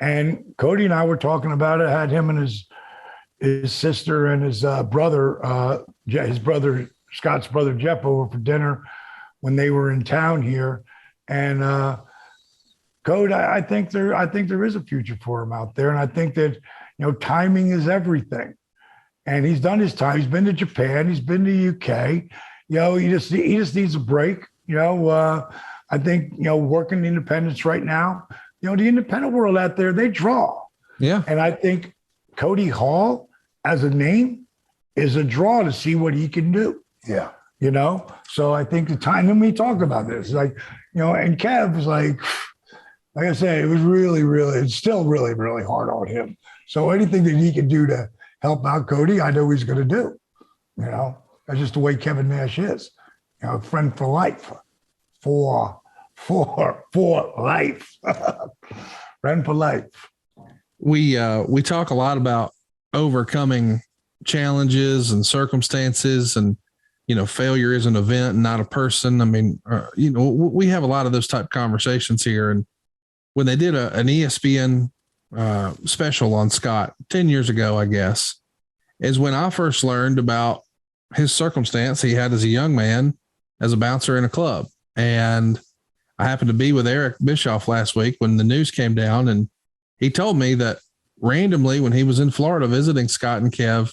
And Cody and I were talking about it. I had him and his sister and his brother, Scott's brother, Jeff, over for dinner when they were in town here. And Cody, I think there is a future for him out there. And I think that, timing is everything. And he's done his time. He's been to Japan. He's been to UK. He just needs a break. I think, working independents right now, the independent world out there, they draw. Yeah. And I think Cody Hall as a name is a draw to see what he can do. Yeah. You know, so I think the time when we talked about this, like, you know, and Kev was like I say, it was it's still really, really hard on him. So anything that he can do to help out Cody, I know he's going to do. You know, that's just the way Kevin Nash is. You know, friend for life, for life, friend for life. We talk a lot about overcoming challenges and circumstances, and you know, failure is an event, not a person. I mean, you know, we have a lot of those type of conversations here. And when they did an ESPN special on Scott 10 years ago, I guess, is when I first learned about his circumstance he had as a young man, as a bouncer in a club. And I happened to be with Eric Bischoff last week when the news came down, and he told me that randomly when he was in Florida visiting Scott and Kev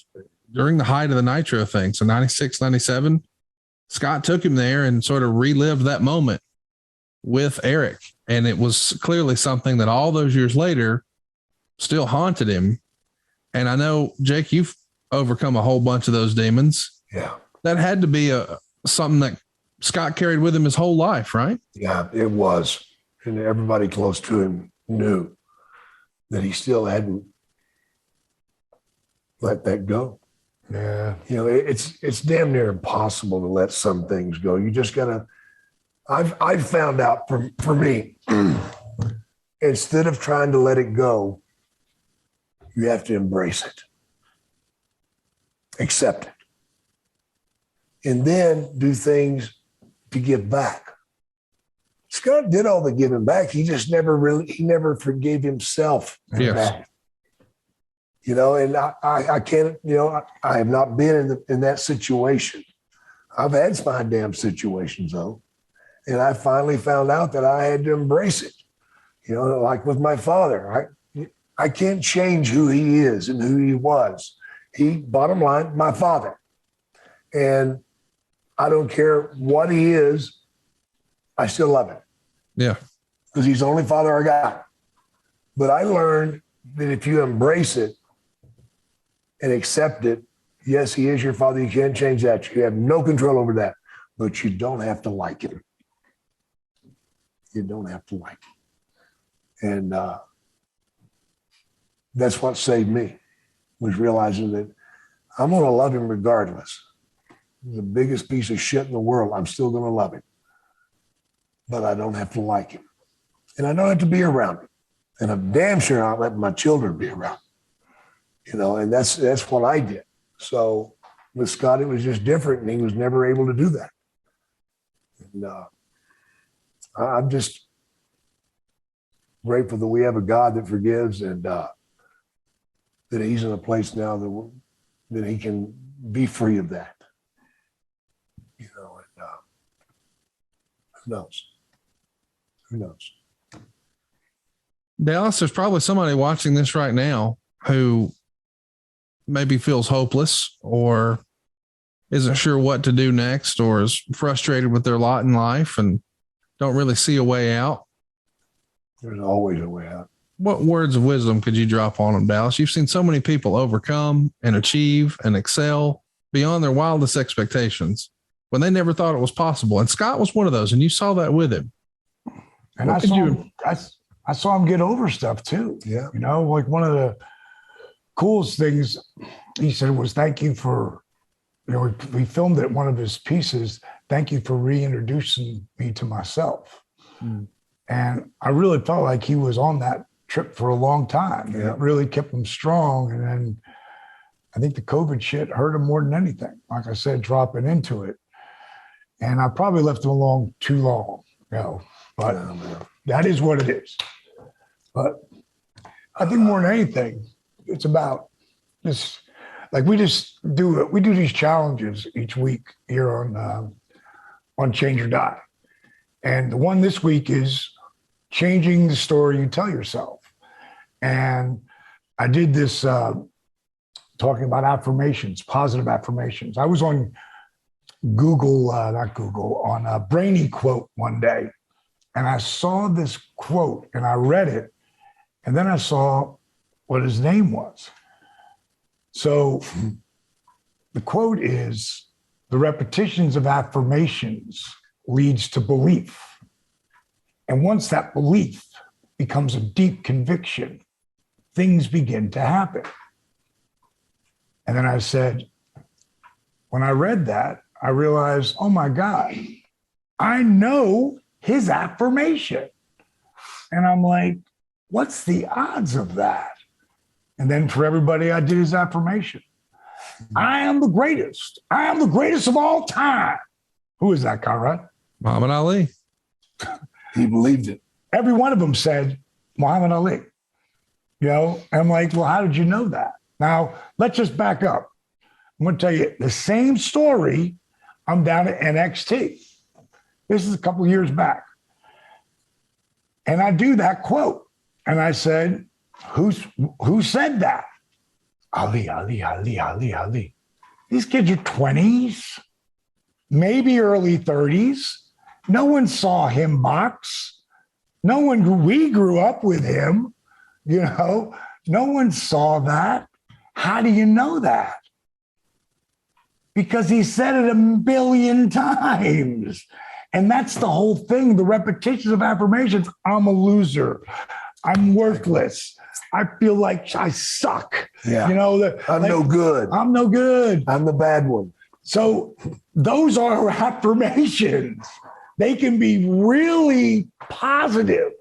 during the height of the Nitro thing, so 96, 97, Scott took him there and sort of relived that moment with Eric. And it was clearly something that all those years later still haunted him. And I know, Jake, you've overcome a whole bunch of those demons. Yeah. That had to be something that Scott carried with him his whole life, right? Yeah, it was. And everybody close to him knew that he still hadn't let that go. Yeah. You know, it's damn near impossible to let some things go. You just gotta. I've found out for me, instead of trying to let it go, you have to embrace it, accept it, and then do things to give back. Scott did all the giving back. He just never forgave himself for Yes. that. You know, and I can't, you know, I have not been in that situation. I've had my damn situations though. And I finally found out that I had to embrace it. You know, like with my father, I can't change who he is and who he was. He, bottom line, my father. And I don't care what he is, I still love him. Yeah. Because he's the only father I got. But I learned that if you embrace it and accept it, yes, he is your father. You can't change that. You have no control over that. But you don't have to like him. You don't have to like him. And that's what saved me, was realizing that I'm going to love him regardless. He's the biggest piece of shit in the world. I'm still going to love him. But I don't have to like him. And I don't have to be around him. And I'm damn sure not letting my children be around him. You know, and that's what I did. So with Scott, it was just different, and he was never able to do that. And I'm just grateful that we have a God that forgives, and that he's in a place now that he can be free of that. You know, and who knows? Who knows? Dallas, there's probably somebody watching this right now who maybe feels hopeless or isn't sure what to do next, or is frustrated with their lot in life and don't really see a way out. There's always a way out. What words of wisdom could you drop on them, Dallas? You've seen so many people overcome and achieve and excel beyond their wildest expectations when they never thought it was possible. And Scott was one of those, and you saw that with him. And I saw him get over stuff too. Yeah. You know, like one of the coolest things he said was, thank you for, you know, we filmed it, one of his pieces, thank you for reintroducing me to myself. Mm. And I really felt like he was on that trip for a long time. Yeah. It really kept him strong. And then I think the COVID shit hurt him more than anything. Like I said, dropping into it. And I probably left him alone too long, you know, but that is what it is. But I think more than anything, it's about this, like we do these challenges each week here on Change or Die. And the one this week is changing the story you tell yourself. And I did this talking about affirmations, positive affirmations. I was on on Brainy Quote one day. And I saw this quote and I read it. And then I saw what his name was. So the quote is, the repetitions of affirmations leads to belief. And once that belief becomes a deep conviction, things begin to happen. And then I said, when I read that, I realized, oh my God, I know his affirmation. And I'm like, what's the odds of that? And then for everybody, I did his affirmation. I am the greatest. I am the greatest of all time. Who is that, Conrad? Muhammad Ali. He believed it. Every one of them said Muhammad Ali. You know, and I'm like, well, how did you know that? Now, let's just back up. I'm going to tell you the same story. I'm down at NXT. This is a couple of years back. And I do that quote. And I said, who said that? Ali, Ali, Ali, Ali, Ali. These kids are 20s, maybe early 30s. No one saw him box. We grew up with him, you know. No one saw that. How do you know that? Because he said it a billion times. And that's the whole thing, the repetitions of affirmations. I'm a loser. I'm worthless. I feel like I suck. Yeah. You know, I'm no good. I'm no good. I'm the bad one. So those are affirmations. They can be really positive,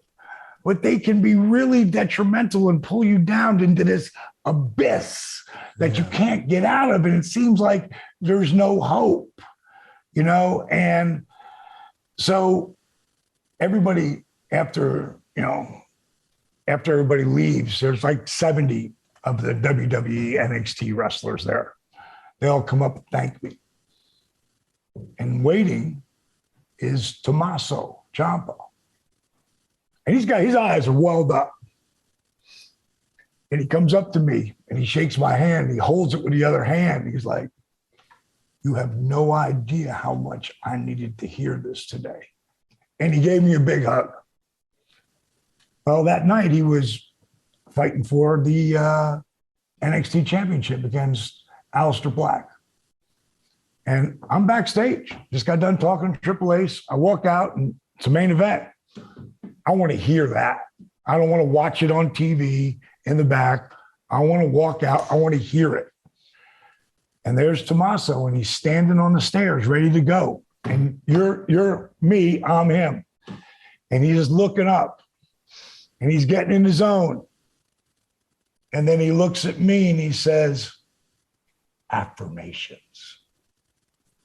but they can be really detrimental and pull you down into this abyss that you can't get out of. And it seems like there's no hope, you know? And so everybody, after everybody leaves, there's like 70 of the WWE NXT wrestlers there. They all come up and thank me. And waiting is Tommaso Ciampa. And he's got his eyes are welled up. And he comes up to me and he shakes my hand. And he holds it with the other hand. He's like, you have no idea how much I needed to hear this today. And he gave me a big hug. Well, that night he was fighting for the NXT championship against Aleister Black. And I'm backstage, just got done talking to Triple H. I walk out and it's a main event. I want to hear that. I don't want to watch it on TV in the back. I want to walk out. I want to hear it. And there's Tommaso, and he's standing on the stairs ready to go. And you're me, I'm him. And he's just looking up and he's getting in his zone. And then he looks at me and he says, affirmations.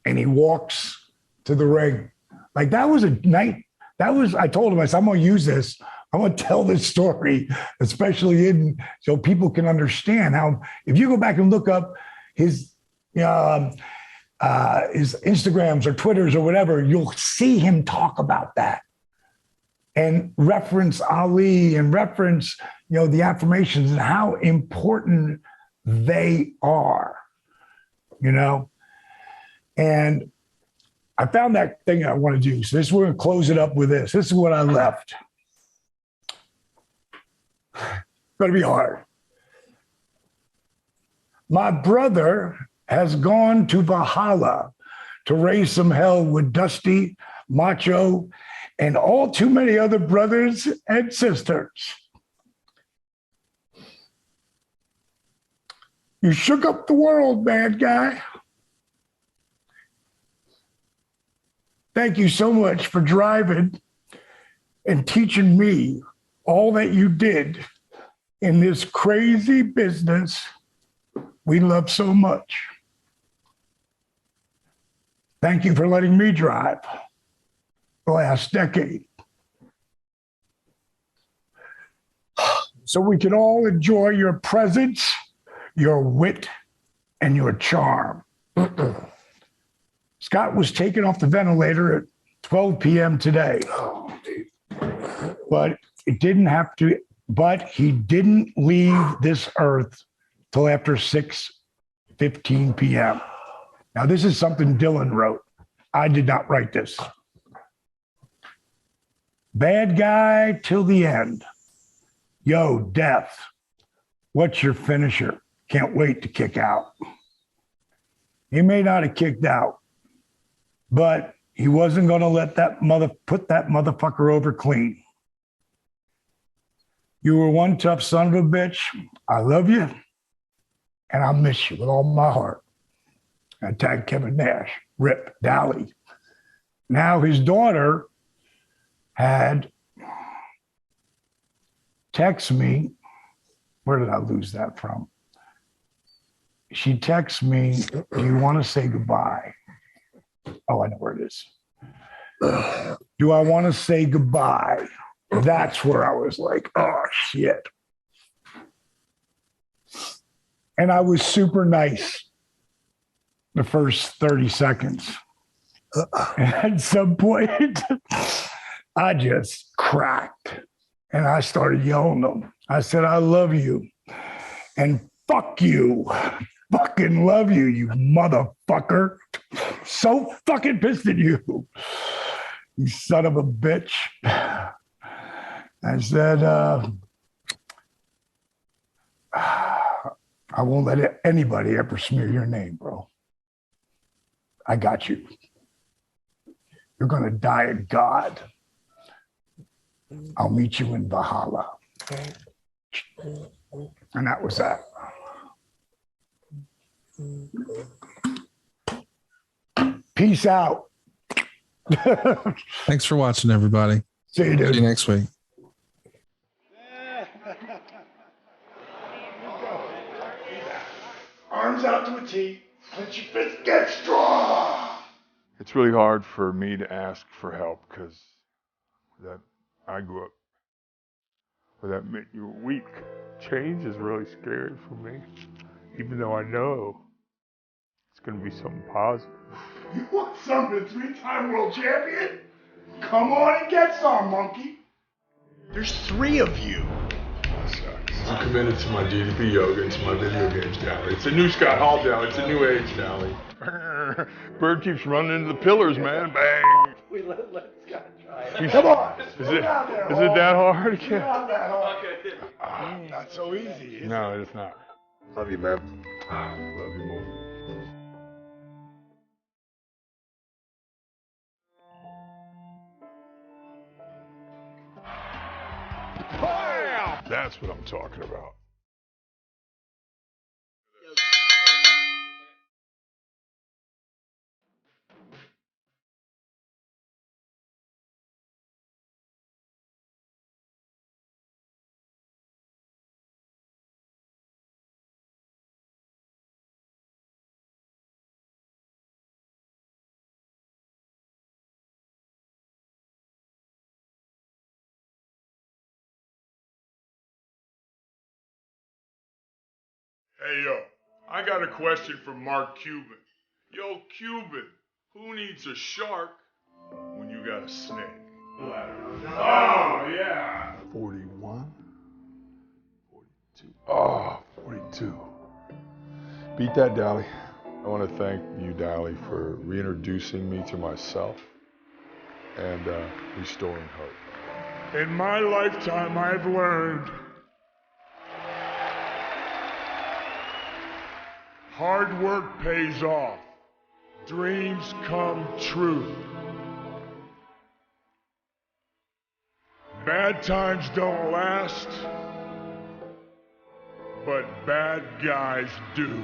And he walks to the ring. Like that was a night. I told him, I said, I'm going to use this. I'm going to tell this story, especially so people can understand how, if you go back and look up his Instagrams or Twitters or whatever, you'll see him talk about that and reference Ali and reference, the affirmations and how important they are, and I found that thing I want to do. So we're going to close it up with this. This is what I left. It's going to be hard. My brother has gone to Valhalla to raise some hell with Dusty, Macho, and all too many other brothers and sisters. You shook up the world, bad guy. Thank you so much for driving and teaching me all that you did in this crazy business we love so much. Thank you for letting me drive the last decade so we can all enjoy your presence, your wit, and your charm. Scott was taken off the ventilator at 12 p.m. today. But he didn't leave this earth till after 6:15 p.m. Now, this is something Dylan wrote. I did not write this. Bad guy till the end. Yo, Death, what's your finisher? Can't wait to kick out. He may not have kicked out, but he wasn't going to let that put that motherfucker over clean. You were one tough son of a bitch. I love you, and I miss you with all my heart. I tagged Kevin Nash, Rip, Dally. Now his daughter had text me. Where did I lose that from? She texts me, do you want to say goodbye? Oh, I know where it is. Do I want to say goodbye? That's where I was like, oh, shit. And I was super nice the first 30 seconds. And at some point, I just cracked. And I started yelling at them. I said, I love you. And fuck you. Fucking love you, you motherfucker. So fucking pissed at you. You son of a bitch. I said, I won't let anybody ever smear your name, bro. I got you. You're going to die at God. I'll meet you in Valhalla. And that was that. Peace out. Thanks for watching, everybody. See you, dude. See you next week. Arms out to a T. Let your fist get strong. It's really hard for me to ask for help because that I grew up where that meant you were weak. Change is really scary for me, even though I know it's going to be something positive. You want something, 3-time world champion? Come on and get some, monkey. There's 3 of you. That sucks. I'm committed to my DDP yoga and to my video games, Dally. It's a new Scott Hall, Dally. It's a new age, Dally. Bird keeps running into the pillars, man. Bang. Let Scott try it. Come on. Is it that hard again? Not that hard. Not so easy. No, it's not. Love you, man. Love you more. That's what I'm talking about. Hey, yo, I got a question for Mark Cuban. Yo, Cuban, who needs a shark when you got a snake? Oh, yeah. 41? 42. Oh, 42. Beat that, Dally. I want to thank you, Dally, for reintroducing me to myself and restoring hope. In my lifetime, I've learned hard work pays off. Dreams come true. Bad times don't last, but bad guys do.